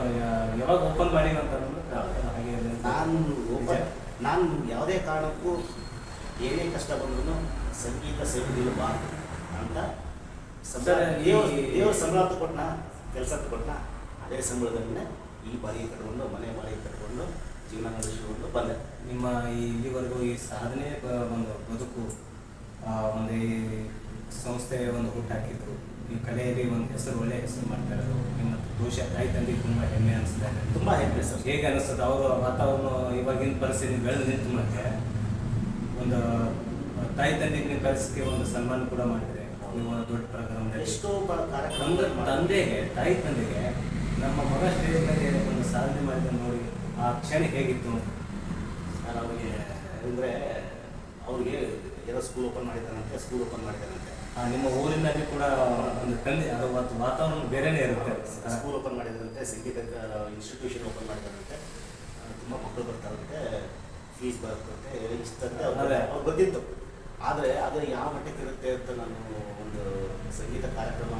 ಯಾವಾಗ ಓಪನ್ ಮಾಡಿ ಅಂತ ಹಾಗೆ ನಾನು ಯಾವುದೇ ಕಾರಣಕ್ಕೂ ಏನೇ ಕಷ್ಟ ಬಂದ್ರೂ ಸಂಗೀತ ಸೇರಿದಿರಬಾರ್ದು ಅಂತ ದೇವ್ರ ಸಂಬಳ ಕೊಟ್ಟನ, ಕೆಲಸ ಕೊಟ್ಟನ, ಅದೇ ಸಂಬಳದಲ್ಲೇ ಈ ಬಾಡಿಗೆ ಕಟ್ಕೊಂಡು, ಮನೆ ಬಾಡಿಗೆ ಕಟ್ಕೊಂಡು ಜೀವನ ನಡೆಸಿಕೊಂಡು ಬಂದೆ. ನಿಮ್ಮ ಇಲ್ಲಿವರೆಗೂ ಈ ಸಾಧನೆ ಒಂದು ಬದುಕು, ಒಂದು ಈ ಸಂಸ್ಥೆ ಒಂದು ಹುಟ್ಟಾಕಿದ್ರು, ಈ ಕಲೆಯಲ್ಲಿ ಒಂದು ಹೆಸರು, ಒಳ್ಳೆ ಹೆಸರು ಮಾಡ್ತಾ ಇರೋದು ನಿಮ್ಮ ತಾಯಿ ತಂದೆ ತುಂಬ ಹೆಮ್ಮೆ ಅನಿಸ್ತಾ ಇದೆ. ತುಂಬ ಹೆಮ್ಮೆ ಸರ್. ಹೇಗೆ ಅನಿಸ್ತದೆ ಅವರು ವಾತಾವರಣ ಇವಾಗಿನ ಪರಿಸ್ಥಿತಿ ಬೆಳೆದು ನಿಂತು ಮತ್ತೆ ಒಂದು ತಾಯಿ ತಂದೆಗೆ ನೀವು ಕಲಿಸಿಕೆ ಒಂದು ಸನ್ಮಾನ ಕೂಡ ಮಾಡಿದರೆ ನೀವು ದೊಡ್ಡ ಪ್ರೋಗ್ರಾಮ್ ಎಷ್ಟೋ ಕಾರ್ಯಕ್ರಮ. ತಂದೆಗೆ, ತಾಯಿ ತಂದೆಗೆ ನಮ್ಮ ಮಗ ಸ್ಟೇಜ್ ಮೇಲೆ ಒಂದು ಸಾಧನೆ ಮಾಡಿದ ನೋಡಿ ಆ ಕ್ಷಣ ಹೇಗಿತ್ತು? ನಾನು ಅವ್ರಿಗೆ ಅಂದರೆ ಅವ್ರಿಗೆ ಏನೋ ಸ್ಕೂಲ್ ಓಪನ್ ಮಾಡಿದ್ದಾನಂತೆ. ನಿಮ್ಮ ಊರಿನಲ್ಲಿ ಕೂಡ ಒಂದು ತಂದೆ ಅದು ವಾತಾವರಣ ಬೇರೆನೇ ಇರುತ್ತೆ. ಸ್ಕೂಲ್ ಓಪನ್ ಮಾಡಿದಂತೆ, ಸಂಗೀತ ಇನ್ಸ್ಟಿಟ್ಯೂಷನ್ ಓಪನ್ ಮಾಡಿದಂತೆ, ತುಂಬ ಮಕ್ಕಳು ಬರ್ತಾರಂತೆ, ಫೀಸ್ ಬರ್ತಂತೆ, ಇಷ್ಟಂತೆ ಅವ್ರಿಗೆ ಗೊತ್ತಿತ್ತು. ಆದರೆ ಅದು ಯಾವ ಮಟ್ಟಕ್ಕೆ ಇರುತ್ತೆ ಅಂತ ನಾನು ಒಂದು ಸಂಗೀತ ಕಾರ್ಯಕ್ರಮ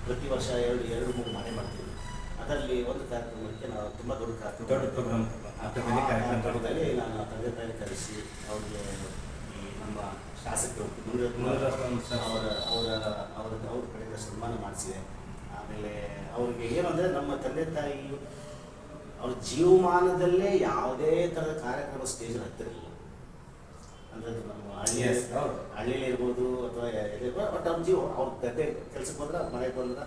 ಪ್ರತಿ ವರ್ಷ 2-3 ಮಾಡ್ತೀವಿ. ಅದರಲ್ಲಿ ಒಂದು ಕಾರ್ಯಕ್ರಮಕ್ಕೆ ನಾವು ತುಂಬ ದೊಡ್ಡ ಪ್ರೋಗ್ರಾಮ್ ಕಾರ್ಯಕ್ರಮದಲ್ಲಿ ನಾನು ತಂದೆ ತಾಯಿ ಕರೆಸಿ ಅವ್ರಿಗೆ ಈ ನಮ್ಮ ಶಾಸಕರು ಅವ್ರ ಕಡೆಯಿಂದ ಸನ್ಮಾನ ಮಾಡಿಸಿದೆ. ಆಮೇಲೆ ಅವ್ರಿಗೆ ಏನಂದರೆ ನಮ್ಮ ತಂದೆ ತಾಯಿ ಅವ್ರ ಜೀವಮಾನದಲ್ಲೇ ಯಾವುದೇ ಥರದ ಕಾರ್ಯಕ್ರಮ ಸ್ಟೇಜಲ್ಲಿ ಹತ್ತಿರಲಿಲ್ಲ. ಅಂದರೆ ನಮ್ಮ ಹಳ್ಳಿಯಲ್ಲಿ ಇರ್ಬೋದು ಅಥವಾ ಬಟ್ ಅವ್ರ ಅವ್ರ ಗದ್ದೆ ಕೆಲಸಕ್ಕೆ ಹೋದ್ರೆ ಮನೆಗೆ ಬಂದ್ರೆ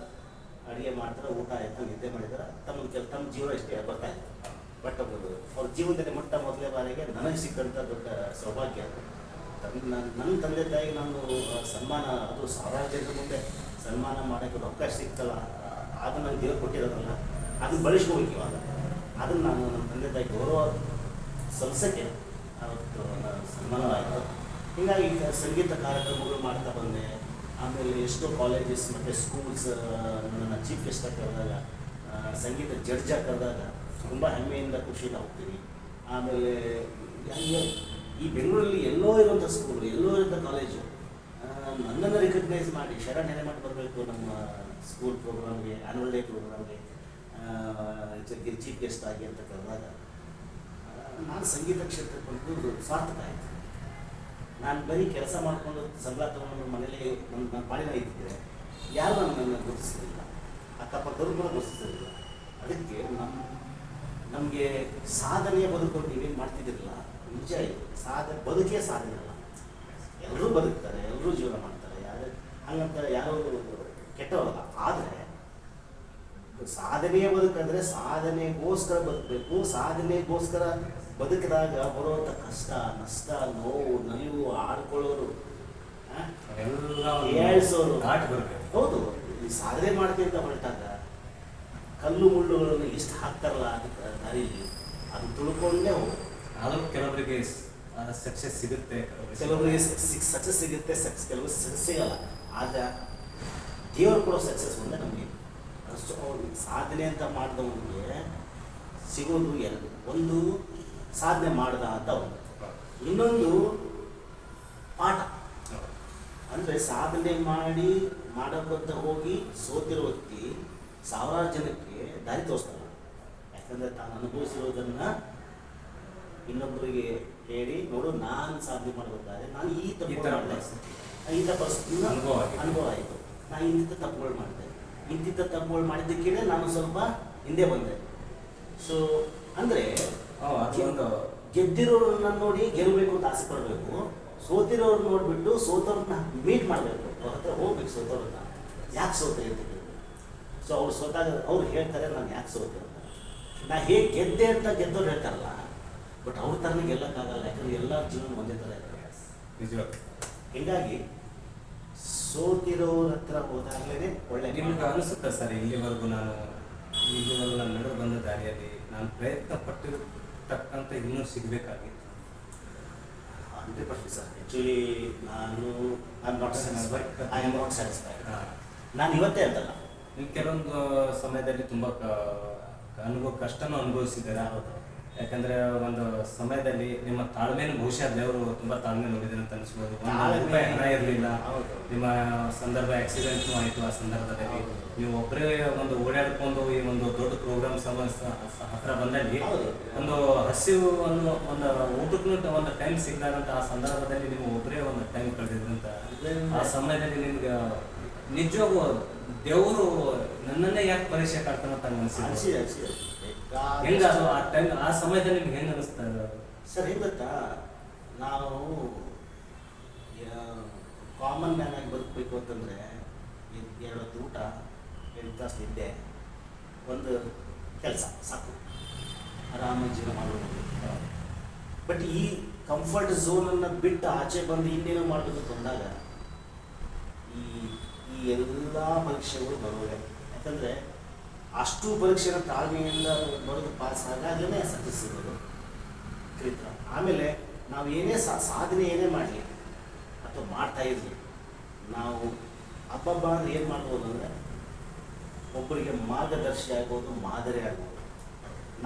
ಅಡುಗೆ ಮಾಡ್ತಾರೆ, ಊಟ ಆಯ್ತಾ, ನಿದ್ದೆ ಮಾಡಿದ್ರೆ ತಮ್ಮ ಜೀವನ ಇಷ್ಟೇ ಬರ್ತಾ ಇತ್ತು. ಬಟ್ ಅವ್ರ ಜೀವನದಲ್ಲಿ ಮೊದಲೇ ಬಾರಿಗೆ ನನಗೆ ಸಿಕ್ಕಂಥ ದೊಡ್ಡ ಸೌಭಾಗ್ಯ. ನನ್ನ ತಂದೆ ತಾಯಿಗೆ ನಾನು ಸನ್ಮಾನ, ಅದು 1000 ಜನರ ಮುಂದೆ ಸನ್ಮಾನ ಮಾಡೋಕ್ಕೆ ಅವಕಾಶ ಸಿಗ್ತಲ್ಲ, ಅದನ್ನು ನನಗೆ ದೇವರು ಕೊಟ್ಟಿರೋದಲ್ಲ, ಅದನ್ನು ಬಳಸ್ಕೋಬೇಕು ಇವಾಗ. ಅದನ್ನು ನಾನು ನಮ್ಮ ತಂದೆ ತಾಯಿ ಗೌರವ ಸಲ್ಲಿಸೋಕ್ಕೆ ಅವತ್ತು ಸನ್ಮಾನ ಆಯಿತು. ಹೀಗಾಗಿ ಸಂಗೀತ ಕಾರ್ಯಕ್ರಮಗಳು ಮಾಡ್ತಾ ಬಂದೆ. ಆಮೇಲೆ ಎಷ್ಟೋ ಕಾಲೇಜಸ್ ಮತ್ತು ಸ್ಕೂಲ್ಸ್ ನನ್ನನ್ನು ಚೀಫ್ ಗೆಸ್ಟ್ ಆಗಿ ಕರೆದಾಗ, ಸಂಗೀತ ಜಡ್ಜ್ ಆಗಿ ಕರೆದಾಗ ತುಂಬ ಹೆಮ್ಮೆಯಿಂದ ಖುಷಿಯಿಂದ ಹೋಗ್ತೀನಿ. ಆಮೇಲೆ ಈ ಬೆಂಗಳೂರಲ್ಲಿ ಎಲ್ಲೋ ಇರುವಂಥ ಸ್ಕೂಲು, ಎಲ್ಲೋ ಇರುವಂಥ ಕಾಲೇಜು ನನ್ನನ್ನು ರಿಕಗ್ನೈಸ್ ಮಾಡಿ ಶರಣ್ ಮಾಡಿ ಬರಬೇಕು ನಮ್ಮ ಸ್ಕೂಲ್ ಪ್ರೋಗ್ರಾಮ್ಗೆ, ಆ್ಯನ್ಯುವಲ್ ಡೇ ಪ್ರೋಗ್ರಾಮ್ಗೆ, ಚೀಫ್ ಗೆಸ್ಟ್ ಆಗಿ ಅಂತ ಕರೆದಾಗ ನಾನು ಸಂಗೀತ ಕ್ಷೇತ್ರಕ್ಕೆ ಬಂದು ಸಾರ್ಥಕ ಆಯಿತು. ನಾನು ಬರೀ ಕೆಲಸ ಮಾಡಿಕೊಂಡು ಸಂಬಳ ತೊಗೊಂಡು ಮನೇಲಿ ನನ್ನ ಪಾಡಿನ ಇದ್ದಿದ್ದರೆ ಯಾರು ನನ್ನನ್ನು ಗುರುತಿಸಲಿಲ್ಲ, ಅಕ್ಕಪಕ್ಕದವ್ರು ಕೂಡ ಗುರುತಿಸಲಿಲ್ಲ. ಅದಕ್ಕೆ ನಮಗೆ ಸಾಧನೆಯ ಬದುಕೊಂಡು ನೀವೇನು ಮಾಡ್ತಿದ್ದಿರಲ್ಲ, ನಿಜ ಇದು ಬದುಕೇ ಸಾಧನೆ ಅಲ್ಲ. ಎಲ್ಲರೂ ಬದುಕ್ತಾರೆ, ಎಲ್ಲರೂ ಜೀವನ ಮಾಡ್ತಾರೆ, ಯಾರು ಹಂಗಂತ ಯಾರು ಕೆಟ್ಟವಲ್ಲ. ಆದರೆ ಸಾಧನೆಯ ಬದುಕಂದರೆ ಸಾಧನೆಗೋಸ್ಕರ ಬದುಕಬೇಕು. ಸಾಧನೆಗೋಸ್ಕರ ಬದುಕಿದಾಗ ಬರುವಂಥ ಕಷ್ಟ, ನಷ್ಟ, ನೋವು, ನಲಿವು, ಆಡ್ಕೊಳ್ಳೋರು, ಹೇಳ್ಸೋರು. ಹೌದು, ಈ ಸಾಧನೆ ಮಾಡ್ತೀನಿ ಅಂತ ಹೊರಟಾಗ ಕಲ್ಲು ಮುಳ್ಳುಗಳನ್ನು ಎಷ್ಟು ಹಾಕ್ತಾರಲ್ಲ ಅದಕ್ಕೆ ದಾರಿಲಿ, ಅದು ತುಳ್ಕೊಂಡೇ ಹೋಗೋದು. ಆದರೂ ಕೆಲವರಿಗೆ ಸಕ್ಸಸ್ ಸಿಗುತ್ತೆ, ಕೆಲವರಿಗೆ ಸಕ್ಸಸ್ ಸಿಗುತ್ತೆ, ಕೆಲವರು ಸಕ್ಸಸ್ ಸಿಗಲ್ಲ. ಆದರೆ ದೇವರು ಕೊಡೋ ಸಕ್ಸಸ್ ಒಂದೇ ನಮಗೆ. ಸಾಧನೆ ಅಂತ ಮಾಡಿದವನಿಗೆ ಸಿಗೋದು ಎರಡು. ಒಂದು ಸಾಧನೆ ಮಾಡ್ದ ಅಂತ ಒಂದು, ಇನ್ನೊಂದು ಪಾಠ. ಅಂದರೆ ಸಾಧನೆ ಮಾಡೋಕ್ಕಂತ ಹೋಗಿ ಸೋತಿರೋ ವ್ಯಕ್ತಿ ಸಾವಿರಾರು ಜನಕ್ಕೆ ದಾರಿ ತೋರಿಸ್ತಾನೆ. ಯಾಕಂದರೆ ತಾನು ಅನುಭವಿಸಿರೋದನ್ನು ಇನ್ನೊಬ್ಬರಿಗೆ ಹೇಳಿ, ನೋಡು ನಾನು ಸಾಧನೆ ಮಾಡಬೇಕಾದ್ರೆ ನಾನು ಈ ಪರಿಸ್ಥಿತಿ ಅನುಭವ ಆಯಿತು, ನಾನು ಇಂಥ ತಪ್ಪುಗಳು ಮಾಡಿದೆ, ಇಂತಿಂಥ ತಪ್ಪುಗಳು ಮಾಡಿದ್ದಕ್ಕೇ ನಾನು ಸ್ವಲ್ಪ ಹಿಂದೆ ಬಂದೆ. ಸೊ ಅಂದರೆ ಗೆದ್ದಿರೋರನ್ನ ನೋಡಿ ಗೆಲ್ಲಬೇಕು ಅಂತ ಆಸೆ ಪಡಬೇಕು, ಸೋತಿರೋರನ್ನ ನೋಡಿಬಿಟ್ಟು ಸೋತವ್ರನ್ನ ಮೀಟ್ ಮಾಡಬೇಕು, ಅವ್ರ ಹತ್ರ ಹೋಗ್ಬೇಕು. ಸೋತವ್ರನ್ನ ಯಾಕೆ ಸೋತೆ ಅಂತ ಕೇಳಬೇಕು. ಸೊ ಅವ್ರು ಸೋತಾಗ ಅವ್ರು ಹೇಳ್ತಾರೆ ನಾನು ಯಾಕೆ ಸೋತೆ ಅಂತ. ನಾ ಹೇಗೆ ಗೆದ್ದೆ ಅಂತ ಗೆದ್ದವ್ರು ಹೇಳ್ತಾರಲ್ಲ, ಬಟ್ ಅವ್ರ ಥರನೇ ಗೆಲ್ಲಕ್ಕಾಗಲ್ಲ. ಯಾಕಂದ್ರೆ ಎಲ್ಲ ಜೀವನ ಒಂದೇ ಥರ ಇದ್ದಾರೆ ನಿಜವಾಗಿ. ಹೀಗಾಗಿ ಸೋತಿರೋರ ಹತ್ರ ಹೋದಾಗಲೇ ಒಳ್ಳೆ. ನಿಮ್ಗೆ ಅನಿಸುತ್ತಾ ಸರ್, ಇಲ್ಲಿವರೆಗೂ ನಾನು ನಡೆದು ಬಂದ ದಾರಿಯಲ್ಲಿ ನಾನು ಪ್ರಯತ್ನ ಪಟ್ಟಿರತಕ್ಕಂಥ ಇನ್ನೂ ಸಿಗಬೇಕಾಗಿತ್ತು? 100% sir. Actually I am not satisfied. ನಾನು ಇವತ್ತೇ ಅಂತಲ್ಲ, ನೀವು ಕೆಲವೊಂದು ಸಮಯದಲ್ಲಿ ತುಂಬ ಕಷ್ಟನೂ ಅನುಭವಿಸಿದ್ದೀರಾ. ಯಾಕಂದ್ರೆ ಒಂದು ಸಮಯದಲ್ಲಿ ನಿಮ್ಮ ತಾಳ್ಮೆಯನ್ನು ಬಹುಶಃ ದೇವರು ತುಂಬಾ ತಾಳ್ಮೆ ನೋಡಿದ್ರೆ ಅಂತ ಅನಿಸ್ಬೋದು. ರೂಪಾಯಿ ಹಣ ಇರಲಿಲ್ಲ, ನಿಮ್ಮ ಸಂದರ್ಭ ಆಕ್ಸಿಡೆಂಟ್ನೂ ಆಯಿತು. ಆ ಸಂದರ್ಭದಲ್ಲಿ ನೀವು ಒಬ್ಬರೇ ಒಂದು ಓಡಾಡ್ಕೊಂಡು ಈ ಒಂದು ದೊಡ್ಡ ಪ್ರೋಗ್ರಾಮ್ ಹತ್ರ ಬಂದಲ್ಲಿ ಒಂದು ಹಸಿವು ಒಂದು ಊಟಕ್ಕೂ ಒಂದು ಟೈಮ್ ಸಿಗಲಾರಂತ ಆ ಸಂದರ್ಭದಲ್ಲಿ ನೀವು ಒಬ್ಬರೇ ಒಂದು ಟೈಮ್ ಕಳೆದಿದ್ರಂತ. ಆ ಸಮಯದಲ್ಲಿ ನಿಮ್ಗೆ ನಿಜವಾಗೂ ದೇವರು ನನ್ನನ್ನೇ ಯಾಕೆ ಪರೀಕ್ಷೆ ಕಾಡ್ತಾನಂತ ಅನಿಸಿದೆ. ಹೆಂಗ ಆ ಟೈಮ್ ಆ ಸಮಯದಲ್ಲಿ ನಿಮ್ಗೆ ಹೆಂಗೆ ಅನಿಸ್ತಾ ಇದೆ ಸರ್? ಹೆಂಗೆ ಗೊತ್ತಾ, ನಾವು ಕಾಮನ್ ಮ್ಯಾನ್ ಆಗಿ ಬದುಕಬೇಕು ಅಂತಂದರೆ 2 ಹೊತ್ತು ಊಟ, 8 ತಾಸು ನಿದ್ದೆ, ಒಂದು ಕೆಲಸ ಸಾಕು, ಆರಾಮಾಗಿ ಜೀವನ ಮಾಡ್ಬೋದು. ಬಟ್ ಈ ಕಂಫರ್ಟ್ ಝೋನನ್ನು ಬಿಟ್ಟು ಆಚೆ ಬಂದು ಇನ್ನೇನೋ ಮಾಡಬೇಕು ಬಂದಾಗ ಈ ಎಲ್ಲ ಪರೀಕ್ಷೆಗಳು ಬರುವೆ. ಯಾಕಂದರೆ ಅಷ್ಟು ಪರೀಕ್ಷೆನ ತಾಳ್ಮೆಯಿಂದ ಬರೋದು ಪಾಸ್ ಆಗಾಗಲೇ ಸಕ್ಸಸ್ ಸಿಗೋದು ಕಲಿತ. ಆಮೇಲೆ ನಾವು ಏನೇ ಸಾಧನೆ ಏನೇ ಮಾಡಲಿ ಅಥವಾ ಮಾಡ್ತಾ ಇರಲಿ, ನಾವು ಹಬ್ಬ ಅಂದ್ರೆ ಏನು ಮಾಡ್ಬೋದು ಅಂದರೆ ಒಬ್ಬರಿಗೆ ಮಾರ್ಗದರ್ಶಿ ಆಗ್ಬೋದು, ಮಾದರಿ ಆಗ್ಬೋದು.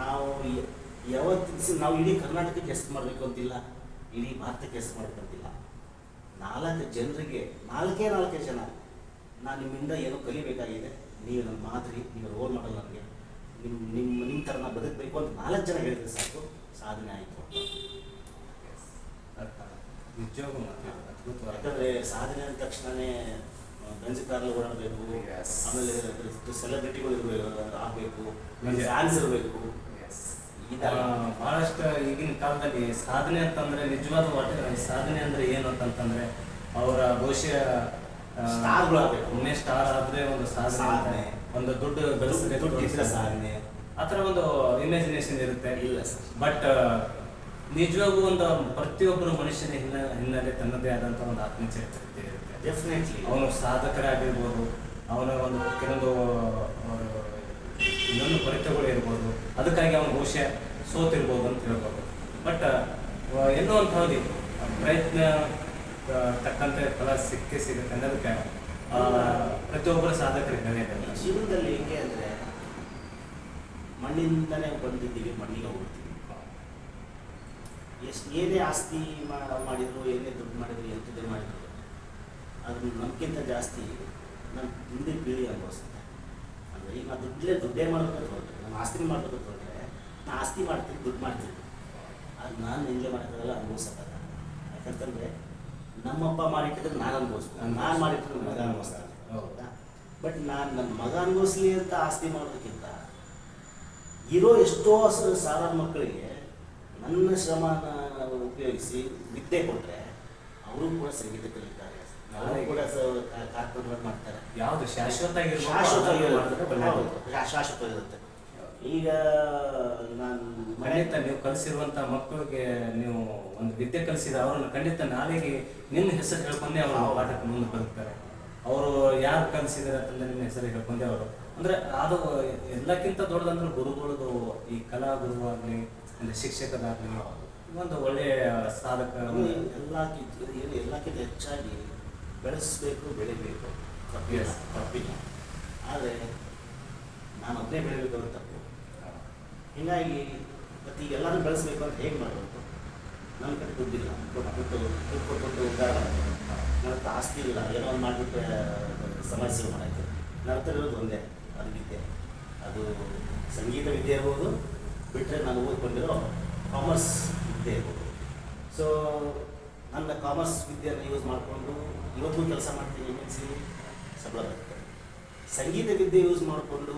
ನಾವು ನಾವು ಇಡೀ ಕರ್ನಾಟಕಕ್ಕೆ ಹೆಸರು ಮಾಡಬೇಕು ಅಂತಿಲ್ಲ, ಇಡೀ ಭಾರತಕ್ಕೆ ಹೆಸರು ಮಾಡಬೇಕಂತಿಲ್ಲ. 4 ಜನರಿಗೆ 4 ಜನ ನಾನು ನಿಮ್ಮಿಂದ ಏನೋ ಕಲಿಬೇಕಾಗಿದೆ, ನೀವು ನನ್ನ ಮಾದರಿ, ನೀವು ರೋಲ್ ಮಾಡಲ್, ನನಗೆ ನಿಮ್ಮ ಥರ ನಾನು ಬದುಕಬೇಕು ಅಂತ 4 ಜನ ಹೇಳಿದ್ರೆ ಸಾಕು, ಸಾಧನೆ ಆಯಿತು. ನಿಜವಾಗೂ ಯಾಕಂದರೆ ಸಾಧನೆ ಅಂದ ತಕ್ಷಣವೇ ಗಂಜಿ ಕಾರಲ್ಲಿ ಓಡಾಡಬೇಕು, ಆಮೇಲೆ ಸೆಲೆಬ್ರಿಟಿಗಳು ಆಗಬೇಕು, ಫ್ಯಾನ್ಸ್ ಇರಬೇಕು. ಬಹಳಷ್ಟು ಈಗಿನ ಕಾಲದಲ್ಲಿ ಸಾಧನೆ ಅಂತಂದ್ರೆ ನಿಜವಾದ ಸಾಧನೆ ಅಂದ್ರೆ ಏನು ಅಂತಂತಂದ್ರೆ ಅವರ ಬಹುಶಃ ಒಮ್ಮೆ ಸ್ಟಾರ್ ಆದ್ರೆ ಒಂದು ಸಾಧನೆ, ಒಂದು ದುಡ್ಡು ಗಳಿಸಿದ್ರೆ ಸಾಧನೆ, ಆ ಥರ ಒಂದು ಇಮ್ಯಾಜಿನೇಷನ್ ಇರುತ್ತೆ. ಬಟ್ ನಿಜವಾಗೂ ಒಂದು ಪ್ರತಿಯೊಬ್ಬರು ಮನುಷ್ಯನ ಹಿನ್ನೆಲೆ ತನ್ನದೇ ಆದಂಥ ಒಂದು ಆತ್ಮಚರಿತ್ರೆ ಇರುತ್ತೆ. ಡೆಫಿನೆಟ್ಲಿ ಅವನು ಸಾಧಕರಾಗಿರ್ಬೋದು, ಅವನ ಒಂದು ಕೆಲವೊಂದು ಇನ್ನೊಂದು ಕೊರತೆಗಳು ಇರ್ಬೋದು, ಅದಕ್ಕಾಗಿ ಅವನು ಬಹುಶಃ ಸೋತಿರ್ಬೋದು ಅಂತ ಹೇಳ್ಬೋದು. ಬಟ್ ಎಲ್ಲೋ ಅಂತ ಹೋಗಿ ಪ್ರಯತ್ನ ತಕ್ಕಂತೆ ಫಲ ಸಿಗುತ್ತೆ ಅನ್ನೋದಕ್ಕೆ ಪ್ರತಿಯೊಬ್ಬರ ಸಾಧಕರಿಗೆ ಜೀವನದಲ್ಲಿ ಹೇಗೆ ಅಂದರೆ ಮಣ್ಣಿಂದಲೇ ಬಂದಿದ್ದೀವಿ, ಮಣ್ಣಿಗೆ ಹೋಗ್ತೀವಿ. ಏನೇ ಆಸ್ತಿ ಮಾಡಿದ್ರು, ಏನೇ ದುಡ್ಡು ಮಾಡಿದ್ರು, ಎಂಥದ್ದೇ ಮಾಡಿದ್ರು, ಅದು ನಮಗಿಂತ ಜಾಸ್ತಿ ನಮ್ಮ ಹಿಂದಿನ ಪೀಳಿ ಅನುಭವಿಸುತ್ತೆ. ಅಂದರೆ ಈಗ ನಾನು ದುಡ್ಡೇ ಮಾಡ್ಬೇಕಂತ ಹೊರಟ್ರೆ, ನಾನು ಆಸ್ತಿ ಮಾಡ್ಬೇಕಂತ ಹೊರಟ್ರೆ ನಾನು ಆಸ್ತಿ ಮಾಡ್ತೀನಿ, ದುಡ್ಡು ಮಾಡ್ತೀನಿ, ಅದು ನಾನು ಎಂಜಾಯ್ ಮಾಡೋಕ್ಕಾಗಲ್ಲ, ಅನುಭವಿಸೋಕ್ಕಾಗಲ್ಲ. ಯಾಕಂತಂದರೆ ನಮ್ಮಪ್ಪ ಮಾಡಿಟ್ಟಿದ್ರೆ ನಾನು ಅನುಭವಿಸ್ತೀನಿ, ನಾನು ಮಾಡಿಟ್ಟಿದ್ರೆ ಮಗ ಅನುಭವಿಸ್ತಾನೆ. ಹೌದಾ? ಬಟ್ ನಾನು ನನ್ನ ಮಗ ಅನುಭವಿಸ್ಲಿ ಅಂತ ಆಸ್ತಿ ಮಾಡೋದಕ್ಕಿಂತ ಇರೋ ಎಷ್ಟೋ ಸಾವಿರಾರು ಮಕ್ಕಳಿಗೆ ನನ್ನ ಶ್ರಮನ ಉಪಯೋಗಿಸಿ ವಿದ್ಯೆ ಕೊಟ್ಟರೆ ಅವರು ಕೂಡ ಸಂಗೀತ ಕಲಿತಾರೆ, ಅವರು ಕೂಡ ಕಾರ್ಯಕ್ರಮಗಳು ಮಾಡ್ತಾರೆ. ಯಾವುದು ಶಾಶ್ವತವಾಗಿರುತ್ತೆ. ಈಗ ನಾನು ಖಂಡಿತ ನೀವು ಕಲಿಸಿರುವಂಥ ಮಕ್ಕಳಿಗೆ ನೀವು ಒಂದು ವಿದ್ಯೆ ಕಲಿಸಿದ ಅವ್ರನ್ನ ಖಂಡಿತ ನಾಳೆಗೆ ನಿಮ್ಮ ಹೆಸರು ಹೇಳ್ಕೊಂಡೆ ಅವರು ಪಾಠಕ್ಕೆ ಮುಂದೆ ಬದುಕ್ತಾರೆ. ಅವರು ಯಾರು ಕಲಿಸಿದಾರೆ ಅಂತಂದ್ರೆ ನಿಮ್ಮ ಹೆಸರು ಹೇಳ್ಕೊಂಡೆ ಅವರು ಅಂದರೆ ಅದು ಎಲ್ಲಕ್ಕಿಂತ ದೊಡ್ಡದಂದ್ರೆ ಗುರುಗಳದು ಈ ಕಲಾಗುರು ಆಗಲಿ ಅಂದರೆ ಶಿಕ್ಷಕರಾಗಲಿ ಒಂದು ಒಳ್ಳೆಯ ಸಾಧಕ ಎಲ್ಲಕ್ಕಿಂತ ಹೆಚ್ಚಾಗಿ ಬೆಳೆಸಬೇಕು, ಬೆಳಿಬೇಕು, ತಪ್ಪಿಲ್ಲ. ಆದರೆ ನಾನು ಒಬ್ಬನೇ ಬೆಳಿಬೇಕು ಅಂತ ತಪ್ಪು. ಹೀಗಾಗಿ ಮತ್ತು ಈಗ ಎಲ್ಲರೂ ಬೆಳೆಸಬೇಕು ಅಂತ ಹೇಗೆ ಮಾಡಬೇಕು? ನನ್ನ ಕಡೆ ದುಡ್ಡಿಲ್ಲ, ಕೊಟ್ಟು ಉದ್ದಾರ ಮಾಡಬೇಕು. ನನ್ನ ಹತ್ರ ಆಸ್ತಿ ಇಲ್ಲ, ಏನೋ ಒಂದು ಮಾಡಿಬಿಟ್ಟು ಸಮಾಜ ಸೇವೆ ಮಾಡೋಕ್ಕೆ. ನನ್ನ ಹತ್ರ ಇರೋದು ಒಂದೇ, ಅದು ವಿದ್ಯೆ. ಅದು ಸಂಗೀತ ವಿದ್ಯೆ ಇರ್ಬೋದು, ಬಿಟ್ಟರೆ ನಾನು ಓದ್ಕೊಂಡಿರೋ ಕಾಮರ್ಸ್ ವಿದ್ಯೆ ಇರ್ಬೋದು. ಸೊ ನನ್ನ ಕಾಮರ್ಸ್ ವಿದ್ಯೆಯನ್ನು ಯೂಸ್ ಮಾಡಿಕೊಂಡು ಇವತ್ತು ಕೆಲಸ ಮಾಡ್ತೀನಿ, ಎಮ್.ಎನ್.ಸಿ ಸಂಬಳ ಬರುತ್ತೆ. ಸಂಗೀತ ವಿದ್ಯೆ ಯೂಸ್ ಮಾಡಿಕೊಂಡು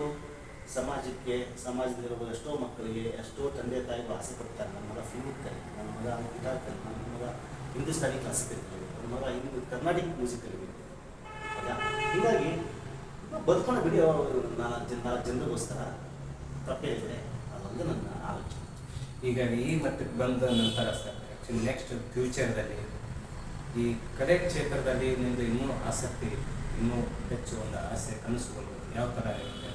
ಸಮಾಜದಲ್ಲಿರುವ ಎಷ್ಟೋ ಮಕ್ಕಳಿಗೆ, ಎಷ್ಟೋ ತಂದೆ ತಾಯಿಗಳು ಆಸೆ ಪಡ್ತಾರೆ, ನನ್ನ ಮಗ ಫ್ಲೂಟ್ ಕಲಿ, ನನ್ನ ಮಗ ಗಿಟಾರ್ ಕಲಿ, ನನ್ನ ಮಗ ಹಿಂದೂಸ್ತಾನಿ ಕ್ಲಾಸಿಕಲ್ ಕಲಿ, ನನ್ನ ಮಗ ಕರ್ನಾಟಿಕ್ ಮ್ಯೂಸಿಕ್ ಕಲಿಬೇಕು. ಹೌದಾ? ಹೀಗಾಗಿ ಬದುಕೊಂಡು ಬಿಡಿ ನಾಲ್ಕು ಜನರಿಗೋಸ್ಕರ ತಪ್ಪೇಳಿದರೆ ಅದೊಂದು ನನ್ನ ಆಲೋಚನೆ. ಈಗ ಈ ಮಟ್ಟಕ್ಕೆ ಬಂದ ನಂತರ ಸರ್ ಆ್ಯಕ್ಚುಲಿ ನೆಕ್ಸ್ಟ್ ಫ್ಯೂಚರ್ದಲ್ಲಿ ಈ ಕಲೆ ಕ್ಷೇತ್ರದಲ್ಲಿ ನಿಮ್ಮದು ಇನ್ನೂ ಆಸಕ್ತಿ, ಇನ್ನೂ ಹೆಚ್ಚು ಒಂದು ಆಸೆ, ಕನಸುಗಳು ಯಾವ ಥರ ಇರುತ್ತೆ?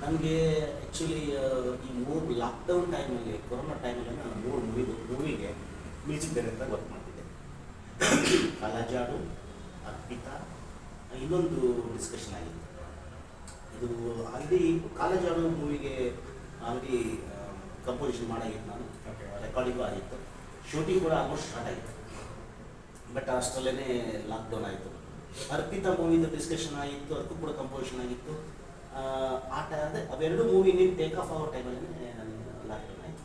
ನನಗೆ ಆ್ಯಕ್ಚುಲಿ ಈ 3 ಲಾಕ್ಡೌನ್ ಟೈಮಲ್ಲಿ, ಕೊರೋನಾ ಟೈಮಲ್ಲಿ ನಾನು 3 ಮೂವಿಗೆ ಮ್ಯೂಸಿಕ್ ಡೈರೆಕ್ಟರ್ ವರ್ಕ್ ಮಾಡ್ತಿದ್ದೆ. ಕಾಲಾಜಾಡು, ಅರ್ಪಿತಾ, ಇನ್ನೊಂದು ಡಿಸ್ಕಷನ್ ಆಗಿತ್ತು. ಇದು ಆಲ್ರೆಡಿ ಕಾಲಾಜಾಡು ಮೂವಿಗೆ ಆಲ್ರೆಡಿ ಕಂಪೋಸಿಷನ್ ಮಾಡಾಗಿತ್ತು, ನಾನು ರೆಕಾರ್ಡಿಂಗು ಆಗಿತ್ತು, ಶೂಟಿಂಗ್ ಕೂಡ ಆಲ್ಮೋಸ್ಟ್ ಸ್ಟಾರ್ಟ್ ಆಗಿತ್ತು. ಬಟ್ ಅಷ್ಟರಲ್ಲೇ ಲಾಕ್ಡೌನ್ ಆಯಿತು. ಅರ್ಪಿತಾ ಮೂವಿದು ಡಿಸ್ಕಷನ್ ಆಗಿತ್ತು, ಅದಕ್ಕೂ ಕೂಡ ಕಂಪೋಸಿಷನ್ ಆಗಿತ್ತು. ಅವೆರಡು ಮೂವಿ ನೀವು ಟೇಕ್ ಆಫ್ ಆಗೋ ಟೈಮಲ್ಲಿ ಲಾಕ್ಡೌನ್ ಆಯಿತು.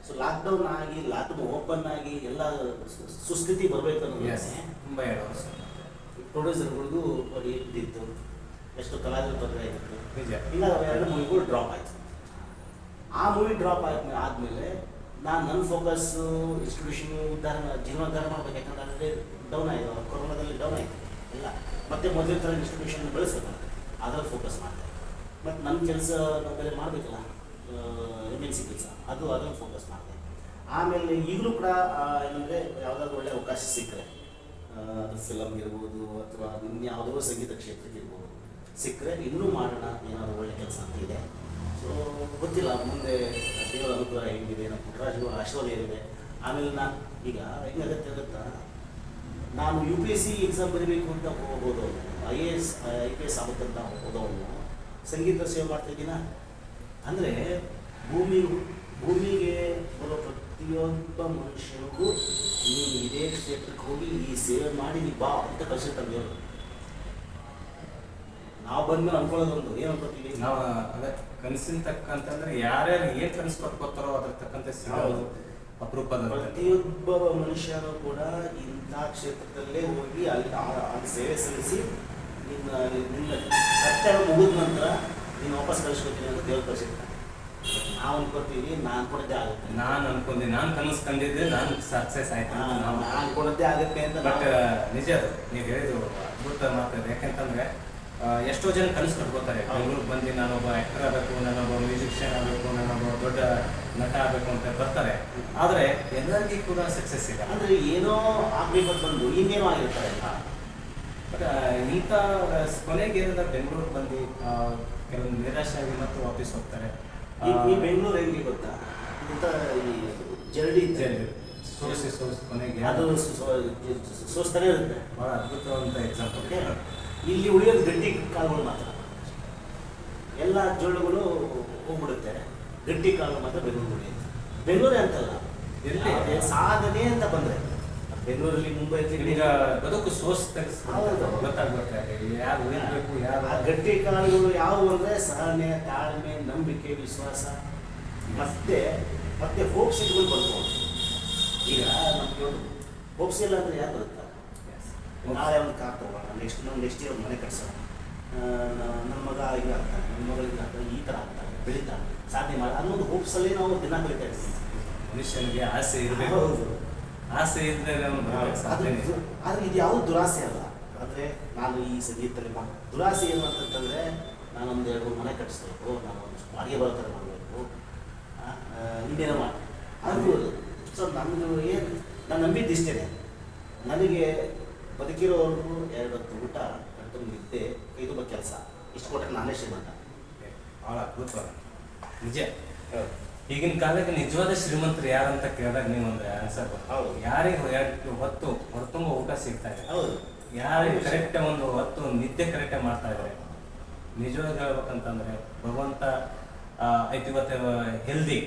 ಸೊ ಲಾಕ್ಡೌನ್ ಆಗಿ ಓಪನ್ ಆಗಿ ಎಲ್ಲ ಸುಸ್ಥಿತಿ ಬರಬೇಕು ಅನ್ನೋದು ತುಂಬ ಪ್ರೊಡ್ಯೂಸರ್ಗಳಿಗೂ ಇದ್ದಿತ್ತು, ಎಷ್ಟು ಕಲಾವಿದರ ತೊಂದರೆ ಆಗಿತ್ತು. ನಿಜ. ಇಲ್ಲ ಅವೆರಡು ಮೂವಿಗಳು ಡ್ರಾಪ್ ಆಯಿತು. ಆ ಮೂವಿ ಡ್ರಾಪ್ ಆದಮೇಲೆ ನನ್ನ ಫೋಕಸ್ಸು ಡಿಸ್ಟ್ರಿಬ್ಯೂಷನ್ ಜೀವನೋದ್ಧಾರ ಮಾಡಬೇಕು. ಯಾಕಂದರೆ ಡೌನ್ ಆಯಿತು, ಕೊರೋನಾದಲ್ಲಿ ಡೌನ್ ಆಯಿತು ಎಲ್ಲ. ಮತ್ತೆ ಮೊದಲ ಥರ ಡಿಸ್ಟ್ರಿಬ್ಯೂಷನ್ ಬೆಳೆಸಬೇಕು, ಅದರಲ್ಲಿ ಫೋಕಸ್ ಮಾಡಿದೆ. ಮತ್ತು ನನ್ನ ಕೆಲಸ ನಾವು ಬೇರೆ ಮಾಡಬೇಕಲ್ಲ, ಎಮ್.ಎನ್.ಸಿ ಕೆಲಸ, ಅದನ್ನು ಫೋಕಸ್ ಮಾಡಿದೆ. ಆಮೇಲೆ ಈಗಲೂ ಕೂಡ ಏನಂದರೆ ಯಾವುದಾದ್ರು ಒಳ್ಳೆಯ ಅವಕಾಶ ಸಿಕ್ಕರೆ, ಅದು ಫಿಲಮ್ ಇರ್ಬೋದು ಅಥವಾ ಇನ್ಯಾವುದೋ ಸಂಗೀತ ಕ್ಷೇತ್ರಕ್ಕೆ ಇರ್ಬೋದು, ಸಿಕ್ಕರೆ ಇನ್ನೂ ಮಾಡೋಣ, ಏನಾದರೂ ಒಳ್ಳೆಯ ಕೆಲಸ ಅಂತ ಇದೆ. ಸೊ ಗೊತ್ತಿಲ್ಲ ಮುಂದೆ ದೇವರ ಅನುಗ್ರಹ ಹೆಂಗಿದೆ, ನಮ್ಮ ಪುಟ್ಟರಾಜುಗಳ ಆಶೀರ್ವಾದ ಏನಿದೆ. ಆಮೇಲೆ ನಾನು ಈಗ ಹೆಂಗಾಗತ್ತೆ ಗೊತ್ತಾ, ನಾನು UPSC ಎಕ್ಸಾಮ್ ಬರೀಬೇಕು ಅಂತ ಹೋಗೋದವನು, IAS ಆಗುತ್ತಂತ ಹೋದವನು ಸಂಗೀತ ಸೇವೆ ಮಾಡ್ತಾಯಿದ್ದೀನ ಅಂದರೆ ಭೂಮಿಗೆ ಬರೋ ಪ್ರತಿಯೊಬ್ಬ ಮನುಷ್ಯನಿಗೂ ನೀನು ಇದೇ ಕ್ಷೇತ್ರಕ್ಕೆ ಹೋಗಿ ಈ ಸೇವೆ ಮಾಡಿ ನೀ ಬಾ ಅಂತ ಕಳಿಸಿರ್ತಾನೆ ದೇವರು. ನಾವು ಬಂದ್ಮೇಲೆ ಅನ್ಕೊಳ್ಳೋದೊಂದು ಏನು ಅನ್ಕೋತೀವಿ ನಾವು, ಅದೇ ಕನಸಿನ ತಕ್ಕಂತಂದ್ರೆ ಯಾರ್ಯಾರು ಏನು ಕನಸು ಪಡ್ಕೋತಾರೋ ಅದ್ರ ತಕ್ಕಂತೆ ಸಿಗೋದು ಅಪರೂಪದ. ಪ್ರತಿಯೊಬ್ಬ ಮನುಷ್ಯನೂ ಕೂಡ ಇಂಥ ಕ್ಷೇತ್ರದಲ್ಲೇ ಹೋಗಿ ಅಲ್ಲಿ ಸೇವೆ ಸಲ್ಲಿಸಿ ನಿನ್ನ ಕರ್ತವ್ಯ ಮುಗಿದ ನಂತರ ನೀನು ವಾಪಸ್ ಕಳಿಸ್ಕೊತೀನಿ ಅಂತ ದೇವ್ರು ಕಳಿಸಿರ್ತಾನೆ. ನಾವು ಅನ್ಕೋತೀವಿ ನಾನು ಅನ್ಕೊಂಡದ್ದೇ ಆಗುತ್ತೆ, ನಾನು ಅನ್ಕೊಂಡೆ, ನಾನು ಕನಸು ಕಂಡಿದ್ದೆ, ನಾನು ಸಕ್ಸಸ್ ಆಯ್ತು, ನಾನು ಅನ್ಕೊಂಡದ್ದೇ ಆಗುತ್ತೆ ಅಂತ. ಬಟ್ ನಿಜ ಅದು ನೀವು ಹೇಳಿದ್ರು ಅದ್ಭುತ ಮಾತಾಡಿದೆ. ಯಾಕಂತಂದ್ರೆ ಎಷ್ಟೋ ಜನ ಕನಸು ಕಟ್ಕೋತಾರೆ, ಬೆಂಗಳೂರಿಗೆ ಬಂದು ನಾನೊಬ್ಬ ಆ್ಯಕ್ಟರ್ ಆಗಬೇಕು, ನಾನೊಬ್ಬ ಮ್ಯೂಸಿಷಿಯನ್ ಆಗಬೇಕು, ನಾನೊಬ್ಬ ದೊಡ್ಡ ನಟ ಆಗಬೇಕು ಅಂತ ಬರ್ತಾರೆ. ಆದರೆ ಎಲ್ಲರಿಗೂ ಕೂಡ ಸಕ್ಸಸ್ ಇಲ್ಲ. ಅಂದರೆ ಏನೋ ಆಗಬೇಕು ಬಂದು ಇನ್ನೇನೋ ಆಗಿರ್ತಾರೆ. ಬಟ್ ಇಂಥ ಕೊನೆಗೆ ಏನಾದ್ರೆ ಬೆಂಗಳೂರಿಗೆ ಬಂದು ಕೆಲವು ನಿರಾಶಾಗಿ ಮತ್ತು ವಾಪಸ್ ಹೋಗ್ತಾರೆ. ಈ ಬೆಂಗಳೂರು ಹೆಂಗೆ ಗೊತ್ತಾ, ಇಂಥ ಈ ಜರಡಿ ಸೋಸಿ ಕೊನೆಗೆ ಅದು ಸೋಸ್ತಾನೆ ಇರುತ್ತೆ. ಭಾಳ ಅದ್ಭುತವಾದಂಥ ಎಕ್ಸಾಂಪಲ್. ಇಲ್ಲಿ ಉಳಿಯೋದು ಗಟ್ಟಿ ಕಾಳುಗಳು ಮಾತ್ರ, ಎಲ್ಲ ಜೋಳಗಳು ಹೋಗ್ಬಿಡುತ್ತೆ, ಗಟ್ಟಿ ಕಾಳು ಮಾತ್ರ ಬೆಂಗಳೂರು ಉಳಿಯುತ್ತೆ. ಬೆಂಗಳೂರೇ ಅಂತಲ್ಲ, ಸಾಧನೆ ಅಂತ ಬಂದರೆ ಬೆಂಗಳೂರಲ್ಲಿ ಮುಂಬೈಯಲ್ಲಿ ಈಗ ಬದುಕು ಸೋಸ್ ತೆಗೆಸ್ಕೊಂಡು ಹೌದು. ಗೊತ್ತಾಗ್ಬೇಕಾದ್ರೆ ಯಾರು ಉಳಿಬೇಕು ಆ ಯಾರು ಗಟ್ಟಿ ಕಾಲಗಳು ಯಾವುವು ಅಂದರೆ ಸಹನೆ, ತಾಳ್ಮೆ, ನಂಬಿಕೆ, ವಿಶ್ವಾಸ ಮತ್ತೆ ಮತ್ತೆ ಹೋಪ್ಸ್ ಇಟ್ಕೊಂಡು ಬರ್ಬೋದು. ಈಗ ನಮಗೆ ಒಂದು ಹೋಪ್ಸ್ ಇಲ್ಲ ಅಂದರೆ ಯಾರು ಬರುತ್ತಾರೆ? ನಾಳೆ ಒಂದು ಕಾರ್ ತಗೋಣ, ನೆಕ್ಸ್ಟ್ ಇಯರ್ ಮನೆ ಕಟ್ಸೋಣ, ನನ್ನ ಮಗ ಈಗ ಆಗ್ತಾನೆ, ನನ್ನ ಮಗಳು ಈಗ ಆಗ್ತಾನೆ, ಈ ಥರ ಆಗ್ತಾನೆ, ಬೆಳೀತಾನೆ, ಸಾಧನೆ ಮಾಡಿ ಅನ್ನೋದು ಹೋಪ್ಸಲ್ಲಿ ನಾವು ದಿನ ಕಲಿತಾ ಇರ್ತೀವಿ. ಮನುಷ್ಯನಿಗೆ ಆಸೆ ಇರಬೇಕು. ಹೌದು. ಆಸೆ ಇದ್ರೆ ಸಾಧನೆ. ಆದರೆ ಇದು ಯಾವುದು ದುರಾಸೆ ಅಲ್ಲ. ಅಂದರೆ ನಾನು ಈ ಸಂಗೀತದಲ್ಲಿ ದುರಾಸೆ ಏನು ಅಂತಂತಂದರೆ ನಾನೊಂದು 2-3 ಮನೆ ಕಟ್ಟಿಸ್ಬೇಕು, ನಾನು ಒಂದು ಬಾಡಿಗೆ ಬರೋ ಥರ ಮಾಡಬೇಕು, ಇನ್ನೇನೋ ಮಾಡಿ ಅನ್ಬೋದು. ಸೊ ನಮ್ಮದು ಏನು ನಾನು ನಂಬಿದ್ದು ಇಷ್ಟೇ, ನನಗೆ ಬದುಕಿರೋವರೆಗೂ 2 ಹೊತ್ತು ಊಟ, ಕಟ್ಟು ನಿದ್ದೆ, ಕೈದುಂಬ ಕೆಲಸ, ಇಷ್ಟು ಕೊಟ್ಟರೆ ನಾನೇ ಶ್ರೀಮಂತ. ಭಾಳ ಅದ್ಭುತ ನಿಜ. ಈಗಿನ ಕಾಲಕ್ಕೆ ನಿಜವಾದ ಶ್ರೀಮಂತರು ಯಾರಂತ ಕೇಳಿದಾಗ ನೀವು ಒಂದು ಆನ್ಸರ್ ಹೌದು. ಯಾರಿಗೆ ಹೊತ್ತು ಹೊರತುಂಬ ಊಟ ಸಿಗ್ತಾ ಇದೆ, ಹೌದು. ಯಾರಿಗೆ ಕರೆಕ್ಟ್ ಒಂದು ಹೊತ್ತು ನಿದ್ದೆ ಕರೆಕ್ಟಾಗಿ ಮಾಡ್ತಾ ಇದ್ದಾರೆ. ನಿಜವಾಗಿ ಹೇಳ್ಬೇಕಂತಂದ್ರೆ ಭಗವಂತ ಇವತ್ತು ಹೆಲ್ದಿ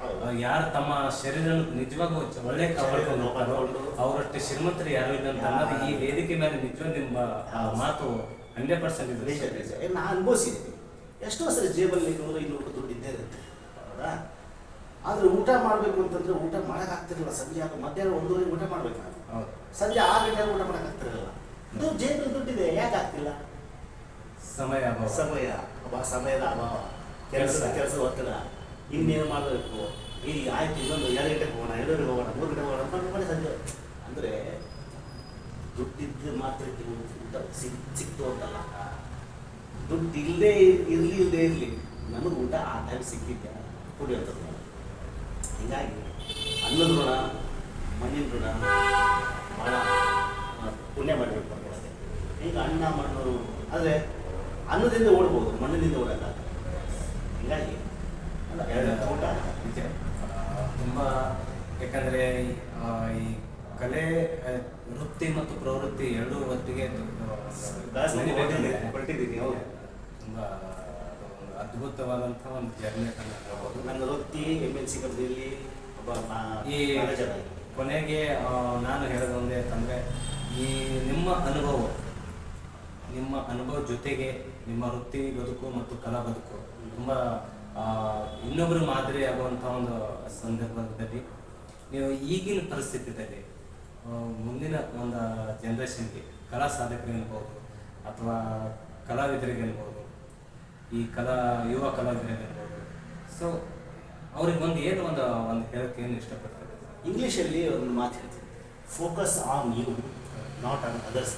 ಹೌದು. ಯಾರು ತಮ್ಮ ಶರೀರ ನಿಜವಾಗೂ ಒಳ್ಳೆ ಕಾಪಾಡ್ಕೊಂಡು ಹೋಗ್ತಾರೋ ಅವರಷ್ಟು ಶ್ರೀಮಂತರು ಯಾರು ಇಲ್ಲ ಅಂತ ಅನ್ನೋದು ಈ ವೇದಿಕೆ ಮೇಲೆ ನಿಜವಾಗ ನಿಮ್ಮ ಮಾತು 100% ನಿಜ ಇದೆ. ನಿಜ. ನಾನು ಅನುಭವಿಸಿದ್ದೀನಿ. ಎಷ್ಟೋ ಸರಿ ಜೇಬಲ್ಲಿ 100-200 ದುಡ್ಡು ಇದ್ದೇ ಇರುತ್ತೆ, ಹೌದಾ? ಆದರೆ ಊಟ ಮಾಡಬೇಕು ಅಂತಂದರೆ ಊಟ ಮಾಡೋಕ್ಕಾಗ್ತಿರಲಿಲ್ಲ. ಸಂಜೆ ಆಗ ಮಧ್ಯಾಹ್ನ 1:30 ಊಟ ಮಾಡ್ಬೇಕು ನಾನು, ಹೌದು. ಸಂಜೆ 6 ಗಂಟೆಗೆ ಊಟ ಮಾಡೋಕ್ಕಾಗ್ತಿರಲಿಲ್ಲ. ಇದು ಜೇಬಲ್ಲಿ ದುಡ್ಡಿದೆ, ಯಾಕೆ ಆಗ್ತಿಲ್ಲ? ಸಮಯ ಅಭಾವ. ಸಮಯದ ಅಭಾವ, ಕೆಲಸದ ಒತ್ತಡ, ಇನ್ನೇನು ಮಾಡಬೇಕು, ಈಗ ಆಯ್ತು ಇನ್ನೊಂದು 2 ಗಂಟೆಗೆ ಹೋಗೋಣ, 2 ಗಂಟೆಗೆ ಹೋಗೋಣ, 3 ಗಂಟೆಗೆ ಹೋಗೋಣ ಅಂತ ಮಾಡಿ ಸಂಜೆ. ಅಂದರೆ ದುಡ್ಡಿದ್ದು ಮಾತ್ರ ಊಟ ಸಿಕ್ತು ಅಂತಲ್ಲ, ದುಡ್ಡು ಇಲ್ಲದೆ ಇಲ್ಲದೇ ಇರಲಿ, ನಮಗೆ ಊಟ ಆ ಟೈಮ್ ಸಿಕ್ಕಿದ್ದೆ ಕುಡಿಯೋಂಥದ್ದು. ಹೀಗಾಗಿ ಅನ್ನದ ಋಣ, ಮಣ್ಣಿನ ಋಣ ಭಾಳ ಪುಣ್ಯ ಮಾಡಬೇಕು ಅನ್ಕೊಳ್ಳೋದೆ. ಈಗ ಅನ್ನ ಮಣ್ಣು ಆದರೆ ಅನ್ನದಿಂದ ಓಡ್ಬೋದು, ಮಣ್ಣಿನಿಂದ ಓಡೋಕ್ಕಾಗಲ್ಲ. ಹೀಗಾಗಿ ಅಲ್ಲ 2 ಹೊತ್ತು ಊಟ ನಿಜ. ತುಂಬ ಯಾಕಂದರೆ ಈ ಕಲೆ ವೃತ್ತಿ ಮತ್ತು ಪ್ರವೃತ್ತಿ ಎರಡೂ ಹೊತ್ತಿಗೆ ಕೊಟ್ಟಿದ್ದೀನಿ. ಹೌದು. ತುಂಬ ಅದ್ಭುತವಾದಂಥ ಒಂದು ಜರ್ನಿ ಅಂತ ಹೇಳ್ಬೋದು. ನನ್ನ ವೃತ್ತಿ MNC ಕಂಪ್ನಿಯಲ್ಲಿ ಒಬ್ಬ ಈ ಮ್ಯಾನೇಜರ್ ಆಗಿ. ಕೊನೆಗೆ ನಾನು ಹೇಳೋದು ಒಂದೇ ಅಂತಂದರೆ ಈ ನಿಮ್ಮ ಅನುಭವ ಜೊತೆಗೆ ನಿಮ್ಮ ವೃತ್ತಿ ಬದುಕು ಮತ್ತು ಕಲಾ ಬದುಕು ತುಂಬ ಇನ್ನೊಬ್ಬರು ಮಾದರಿ ಆಗುವಂಥ ಒಂದು ಸಂದರ್ಭದಲ್ಲಿ ನೀವು ಈಗಿನ ಪರಿಸ್ಥಿತಿಯಲ್ಲಿ ಮುಂದಿನ ಒಂದು ಜನ್ರೇಷನ್ಗೆ ಕಲಾ ಸಾಧಕರಿರ್ಬೋದು ಅಥವಾ ಕಲಾವಿದರಿಗಿರ್ಬೋದು, ಈ ಯುವ ಕಲಾವಿದರಿಗಿರ್ಬೋದು, ಸೊ ಅವ್ರಿಗೆ ಏನು ಹೇಳೋಕ್ಕೆ ಏನು ಇಷ್ಟಪಡ್ತಾರೆ? ಇಂಗ್ಲೀಷಲ್ಲಿ ಒಂದು ಮಾತು ಹೇಳ್ತೀನಿ, focus on you, not on others.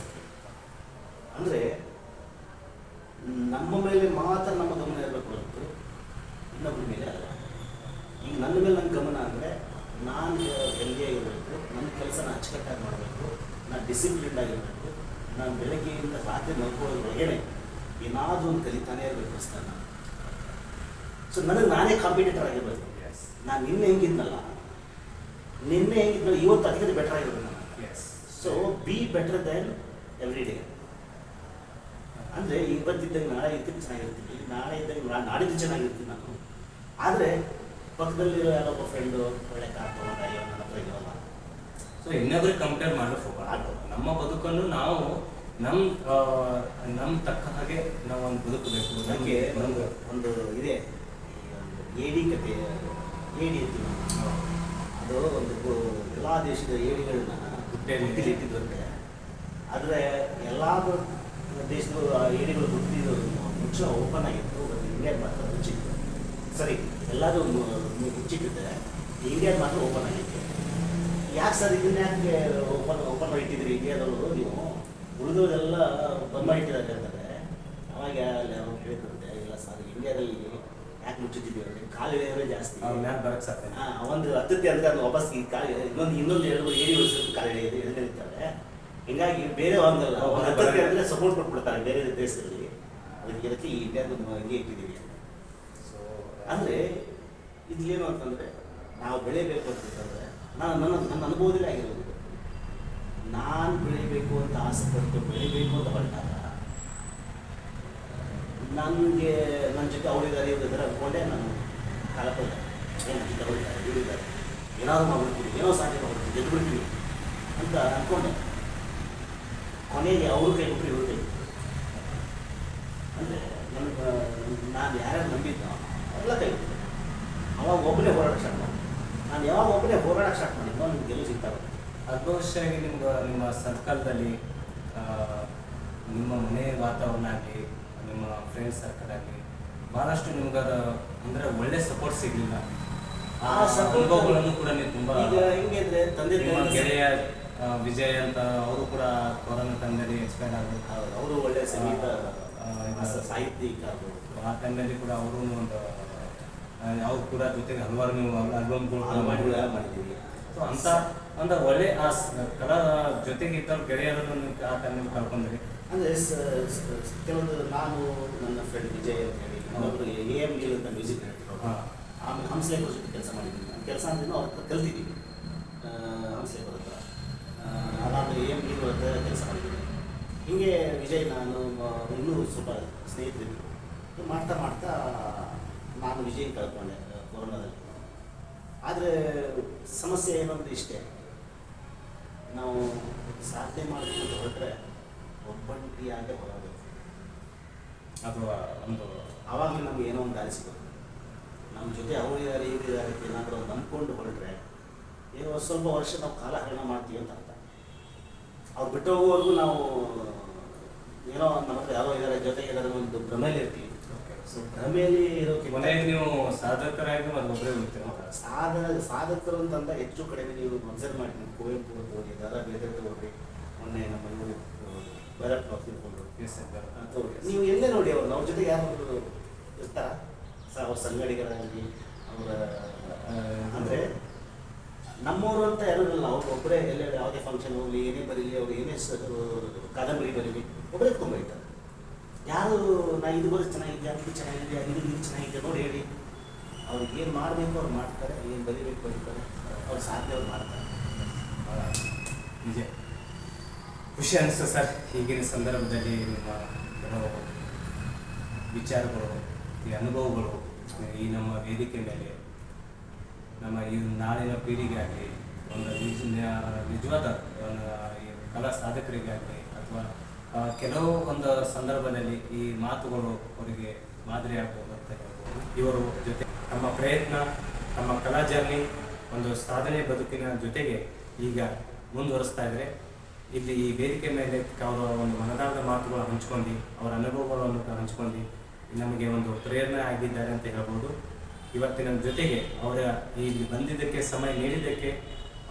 ಅಂದರೆ ನಮ್ಮ ಮೇಲೆ ಮಾತ್ರ ನಮ್ಮ ಗಮನ ಇರಬೇಕು ಹೊರತು ಇನ್ನೊಬ್ಬರ ಮೇಲೆ ಅಲ್ಲ. ಈಗ ನನ್ನ ಮೇಲೆ ನನ್ನ ಗಮನ ಅಂದರೆ ನಾನು ಹೆಲ್ದಿಯಾಗಿರಬೇಕು, ನನ್ನ ಕೆಲಸನ ಅಚ್ಚುಕಟ್ಟಾಗಿ ಮಾಡಬೇಕು, ನಾನು ಡಿಸಿಪ್ಲಿನ್ಡ್ ಆಗಿರಬೇಕು, ನಾನು ಬೆಳಗ್ಗೆಯಿಂದ ರಾತ್ರಿ ಮಲ್ಕೊಳ್ಳೋದ್ರೊಳಗೇನೆ ಏನಾದರೂ ಒಂದು ಕಲಿತಾನೇ ಇರಬೇಕು ಅಷ್ಟೇ. ಸೊ ನನಗೆ ನಾನೇ ಕಾಂಪಿಟೇಟರ್ ಆಗಿರಬೇಕು. ನಾನು ನಿನ್ನೆ ಹೆಂಗಿದ್ನಲ್ಲ ಇವತ್ತು ಅದಕ್ಕಿಂತ ಬೆಟರ್ ಆಗಿರ್ಬೇಕು ನಾನು. So be better than every day. ಅಂದರೆ ಇವತ್ತಿದ್ದಂಗೆ ನಾಳೆ ಇದಕ್ಕಿಂತ ಚೆನ್ನಾಗಿರ್ತೀನಿ, ನಾಳೆ ಇದ್ದಂಗೆ ನಾಡಿದ್ದು ಚೆನ್ನಾಗಿರ್ತೀನಿ ನಾನು. ಆದರೆ ಪಕ್ಕದಲ್ಲಿರೋ ಯಾರೊಬ್ಬ ಫ್ರೆಂಡು ಒಳ್ಳೆ ಕಾರ್ ತೊಗೊಂಡ ನನ್ನ ಹತ್ರ ಇರೋಲ್ಲ. ಸೊ ಇನ್ನೊಬ್ರಿಗೆ ಕಂಪೇರ್ ಮಾಡಕ್ಕೆ ಹೋಗಬಾರ್ದು. ನಮ್ಮ ಬದುಕನ್ನು ನಾವು ನಮ್ಮ ತಕ್ಕ ಹಾಗೆ ನಾವು ಒಂದು ಬದುಕಬೇಕು. ನನಗೆ ಒಂದು ಇದೆ, ಏಡಿ ಕತೆ, ಏಡಿ ಅಂತೀವಿ ನಾವು. ಅದು ಒಂದು ಎಲ್ಲ ದೇಶದ ಏಡಿಗಳನ್ನ ಗುಟ್ಟಿಲಿ ಇಟ್ಟಿದ್ರಂತೆ. ಆದರೆ ಎಲ್ಲ ದೇಶದ ಏಡಿಗಳು ಗುಟ್ಟಿದ್ದು ಮುಚ್ಚ ಓಪನ್ ಆಗಿತ್ತು, ಇಂಡಿಯಾದ ಮಾತ್ರ ಮುಚ್ಚಿತ್ತು. ಸರಿ, ಎಲ್ಲರೂ ಮುಚ್ಚಿಟ್ಟಿದ್ದೆ, ಇಂಡಿಯಾದ ಮಾತ್ರ ಓಪನ್ ಆಗಿತ್ತು. ಯಾಕೆ ಸರ್ ಇದನ್ನ ಯಾಕೆ ಓಪನ್ ಇಟ್ಟಿದ್ರಿ ಇಂಡಿಯಾದವರು, ನೀವು ಉಳಿದವರೆಲ್ಲ ಬಂದ್ ಇಟ್ಟಿದ್ದಾರೆ ಅಂತಾರೆ. ಅವಾಗ ಅವ್ರು ಹೇಳಿದ್ರಂತೆ, ಇಲ್ಲ ಸರ್ ಇಂಡಿಯಾದಲ್ಲಿ ಯಾಕೆ ಮುಚ್ಚಿದ್ದೀವಿ ಅಂದರೆ ಕಾಲು ಎಳೆಯವರೇ ಜಾಸ್ತಿ. ಒಂದು ಹತ್ತತ್ತೆ ಅಂದರೆ ಅದು ವಾಪಸ್ ಈ ಕಾಲು ಇನ್ನೊಂದು 2 ಏರಿ ವರ್ಷಕ್ಕೆ ಕಾಲು ಎಳೆದಿರ್ತಾರೆ. ಹೀಗಾಗಿ ಬೇರೆ ಒಂದಲ್ಲ, ಒಂದು ಹತ್ತತ್ತೆ ಅಂದರೆ ಸಪೋರ್ಟ್ ಕೊಟ್ಬಿಡ್ತಾರೆ ಬೇರೆ ದೇಶದಲ್ಲಿ. ಅದಕ್ಕೆ ಈ ಇಂಡಿಯಾದ ಹಂಗೆ ಇಟ್ಟಿದ್ದೀವಿ. ಸೊ ಅಂದರೆ ಇದೇನು ಅಂತಂದರೆ ನಾವು ಬೆಳೆಯಬೇಕು ಅಂತಂದರೆ ನನ್ನ ಅನುಭವದಲ್ಲೇ ಆಗಿರೋದು, ನಾನು ಬೆಳಿಬೇಕು ಅಂತ ಆಸೆಪಟ್ಟು ಬೆಳಿಬೇಕು ಅಂತ ಹೊರಟಾಗ ನನಗೆ ನನ್ನ ಜೊತೆ ಅವರಿದ್ದಾರೆ ಇವ್ರಿದ್ದಾರೆ ಅಂದ್ಕೊಂಡೆ ನಾನು ಕಾಲಪಲ್ಲ. ಏನು ಜೊತೆ ಅವರಿದ್ದಾರೆ ಇವರಿದ್ದಾರೆ, ಏನಾದ್ರು ಮಾಡ್ಬಿಡ್ತೀವಿ, ಏನೋ ಸಾಧ್ಯ ಮಾಡ್ಬಿಡ್ತೀವಿ, ಗೆದ್ದು ಬಿಡ್ತೀವಿ. ಅಂತ ಅಂದ್ಕೊಂಡೆ. ಕೊನೆಗೆ ಅವರು ಕೈ ಬಿಟ್ಟರೆ ಇವರು ಕೈ. ಅಂದರೆ ನನಗೆ ನಾನು ಯಾರ್ಯಾರು ನಂಬಿದ್ನೋ ಎಲ್ಲ ಕೈ ಬಿಟ್ಟರು. ಅವಾಗ ಒಬ್ಬನೇ ಹೋರಾಟ ಸ್ಟಾರ್ಟ್ ಮಾಡಿ. ನಾನು ಯಾವಾಗ ಒಬ್ಬನೇ ಹೋರಾಟ ಸ್ಟಾರ್ಟ್ ಮಾಡಿದ್ನೋ ನನಗೆ ಗೆಲುವು ಸಿಗ್ತಾ ಬರುತ್ತೆ. ಅದೃಶ್ಯವಾಗಿ ನಿಮ್ಮ ಸರ್ಕಲ್ದಲ್ಲಿ ನಿಮ್ಮ ಮನೆ ವಾತಾವರಣ ಆಗಲಿ, ನಿಮ್ಮ ಫ್ರೆಂಡ್ಸ್ ಸರ್ಕಲ್ ಆಗಲಿ, ಭಾಳಷ್ಟು ನಿಮ್ಗೆ ಅಂದರೆ ಒಳ್ಳೆ ಸಪೋರ್ಟ್ ಸಿಗಲಿಲ್ಲ. ಆ ಅನುಭವಗಳನ್ನು ಕೂಡ ನೀವು ತುಂಬ ಈಗ ಹೆಂಗೆ ಅಂದರೆ ತಂದೆ ನಿಮ್ಮ ಗೆಳೆಯ ವಿಜಯ್ ಅಂತ ಅವರು ಕೂಡ ಕೊರೋನಾ ಟೈಮ್ನಲ್ಲಿ ಎಕ್ಸ್ಪೈರ್ ಆಗಬೇಕು. ಅವರು ಒಳ್ಳೆಯ ಸಂಗೀತ ಸಾಹಿತ್ಯಿಕ ಆ ಟೈಮ್ನಲ್ಲಿ ಕೂಡ ಅವರು ಒಂದು ಅವ್ರು ಕೂಡ ಜೊತೆಗೆ ಹಲವಾರು ನೀವು ಆಲ್ಬಮ್ಗಳು ಮಾಡಿದ್ದೀವಿ. ಸೊ ಅಂತ ಒಂದು ಒಳ್ಳೆ ಆ ಕಲಾ ಜೊತೆಗೆ ಇದ್ದವ್ರು ಗೆಳೆಯರನ್ನು ಆ ಟೈಮ್ನಲ್ಲಿ ಕಳ್ಕೊಂಡ್ರಿ. ಅಂದರೆ ಕೆಲವೊಂದು ನಾನು ನನ್ನ ಫ್ರೆಂಡ್ ವಿಜಯ್ ಅಂತ ಹೇಳಿ ಇನ್ನೊಬ್ಬರು AM ಗಿಲ್ ಅಂತ ಮ್ಯೂಸಿಕ್ ಡೈರೆಕ್ಟರ್, ಆಮೇಲೆ ಹಂಸಲೇಖರ್ ಜೊತೆ ಕೆಲಸ ಮಾಡಿದ್ದೀನಿ. ನಾನು ಕೆಲಸ ಅಂದ್ರೆ ಅವ್ರ ಹತ್ರ ಕಲ್ತಿದ್ದೀನಿ, ಹಂಸಲೇಖರ್ ಹತ್ರ. ಅದಾದಮೇಲೆ AM ಗಿಲ್ ಹತ್ರ ಕೆಲಸ ಮಾಡಿದ್ದೀನಿ. ಹೀಗೆ ವಿಜಯ್ ನಾನು ಇನ್ನೂ ಸ್ವಲ್ಪ ಸ್ನೇಹಿತರಿದ್ದರು. ಮಾಡ್ತಾ ಮಾಡ್ತಾ ನಾನು ವಿಜಯ್ ಕಳ್ಕೊಂಡೆ ಕೊರೋನಾದಲ್ಲಿ. ಆದರೆ ಸಮಸ್ಯೆ ಏನಂದ್ರೆ ಇಷ್ಟೇ, ನಾವು ಸಾಧನೆ ಮಾಡಬೇಕು ಅಂತ ಹೊರಟ್ರೆ ಒಬ್ಬಂಟಿಯಾಗೆ ಹೊರಬೇಕು. ಅಥವಾ ಒಂದು ಆವಾಗಲೇ ನಮ್ಗೆ ಏನೋ ಒಂದು ದಾರಿ ಸಿಗೋದು. ನಮ್ಮ ಜೊತೆ ಅವರಿದ್ದಾರೆ ಇವರಿದ್ದಾರೆ ಅಂತ ಏನಾದರೂ ಒಂದು ನಂಬ್ಕೊಂಡು ಹೊರಟ್ರೆ ಏನೋ ಸ್ವಲ್ಪ ವರ್ಷ ನಾವು ಕಾಲಹರಣ ಮಾಡ್ತೀವಿ ಅಂತ ಅರ್ಥ. ಅವ್ರು ಬಿಟ್ಟು ಹೋಗುವವರೆಗೂ ನಾವು ಏನೋ ನಮ್ಮ ಹತ್ರ ಯಾರೋ ಇದ್ದಾರೆ ಜೊತೆಗೆ ಏನಾದರೂ ಒಂದು ಭ್ರಮೆಯಲ್ಲಿ ಇರ್ತೀವಿ. ಸೊ ಭ್ರಮೆಯಲ್ಲಿ ಇರೋಕೆ ಮನೆಗೆ ನೀವು ಸಾಧಕರಾಗಿ ಮತ್ತು ಒಬ್ಬರೇ ಹೋಗ್ತೀರ. ಸಾಧಕರು ಅಂತಂದ ಹೆಚ್ಚು ಕಡಿಮೆ ನೀವು ಅಬ್ಸರ್ವ್ ಮಾಡಿ. ನಮ್ಮ ಕುವೆಂಪು ಹೋಗಿ ದಾರಾ ಬೇರೆ ತಗೊಳ್ರಿ, ಮೊನ್ನೆ ನಮ್ಮ ಇವರು ಭೈರಪ್ಪ ತಿಳ್ಕೊಂಡ್ರು, ನೀವು ಎಲ್ಲೇ ನೋಡಿ ಅವ್ರ ಜೊತೆಗೆ ಯಾರು ಇರ್ತಾರ ಅವ್ರ ಸಂಗಡಿಗರಾಗಲಿ ಅವರ ಅಂದರೆ ನಮ್ಮವರು ಅಂತ ಯಾರು ಇರಲ್ಲ. ಅವ್ರು ಒಬ್ಬರೇ ಎಲ್ಲ ಯಾವುದೇ ಫಂಕ್ಷನ್ ಹೋಗಲಿ, ಏನೇ ಬರೀಲಿ, ಅವ್ರು ಏನೇ ಕಾದಂಬರಿ ಬರೀಲಿ, ಒಬ್ಬರೇ ತೊಗೊಂಬರೀತಾರೆ. ಯಾರು ನಾ ಇದು ಬರೀ ಚೆನ್ನಾಗಿದೆ, ಅದು ಚೆನ್ನಾಗಿದೆ, ಇದು ಚೆನ್ನಾಗಿದೆ ನೋಡಿ ಹೇಳಿ. ಅವ್ರಿಗೆ ಏನು ಮಾಡಬೇಕು ಅವ್ರು ಮಾಡ್ತಾರೆ, ಏನು ಬರೀಬೇಕು ಬರೀತಾರೆ, ಅವ್ರ ಸಾಧ್ಯ ಅವ್ರು ಮಾಡ್ತಾರೆ. ನಿಜ ಖುಷಿ ಅನಿಸ್ತು ಸರ್. ಈಗಿನ ಸಂದರ್ಭದಲ್ಲಿ ನಿಮ್ಮ ಕೆಲವು ವಿಚಾರಗಳು, ಈ ಅನುಭವಗಳು ಈ ನಮ್ಮ ವೇದಿಕೆ ಮೇಲೆ ನಮ್ಮ ಈ ನಾಳಿನ ಪೀಳಿಗೆ ಆಗಲಿ, ಒಂದು ನಿಜವಾದ ಈ ಕಲಾ ಸಾಧಕರಿಗಾಗಲಿ ಅಥವಾ ಕೆಲವು ಒಂದು ಸಂದರ್ಭದಲ್ಲಿ ಈ ಮಾತುಗಳು ಅವರಿಗೆ ಮಾದರಿ ಆಗ್ಬೋದು ಅಂತ ಹೇಳ್ಬೋದು. ಇವರು ಜೊತೆ ತಮ್ಮ ಪ್ರಯತ್ನ, ತಮ್ಮ ಕಲಾ ಜರ್ನಿ, ಒಂದು ಸಾಧನೆ ಬದುಕಿನ ಜೊತೆಗೆ ಈಗ ಮುಂದುವರಿಸ್ತಾ ಇದ್ದಾರೆ. ಇಲ್ಲಿ ಈ ವೇದಿಕೆ ಮೇಲೆ ಅವರ ಒಂದು ಮನದಾಳದ ಮಾತುಗಳು ಹಂಚ್ಕೊಂಡು, ಅವರ ಅನುಭವಗಳನ್ನು ಹಂಚ್ಕೊಂಡು ನಮಗೆ ಒಂದು ಪ್ರೇರಣೆ ಆಗಿದ್ದಾರೆ ಅಂತ ಹೇಳ್ಬೋದು. ಇವತ್ತಿನ ಜೊತೆಗೆ ಅವರ ಇಲ್ಲಿ ಬಂದಿದ್ದಕ್ಕೆ, ಸಮಯ ನೀಡಿದ್ದಕ್ಕೆ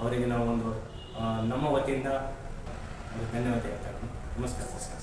ಅವರಿಗೆ ನಾವು ಒಂದು ನಮ್ಮ ವತಿಯಿಂದ ಧನ್ಯವಾದ ಹೇಳ್ತಾ ಇದ್ದೀನಿ. ನಮಸ್ಕಾರ ಸರ್.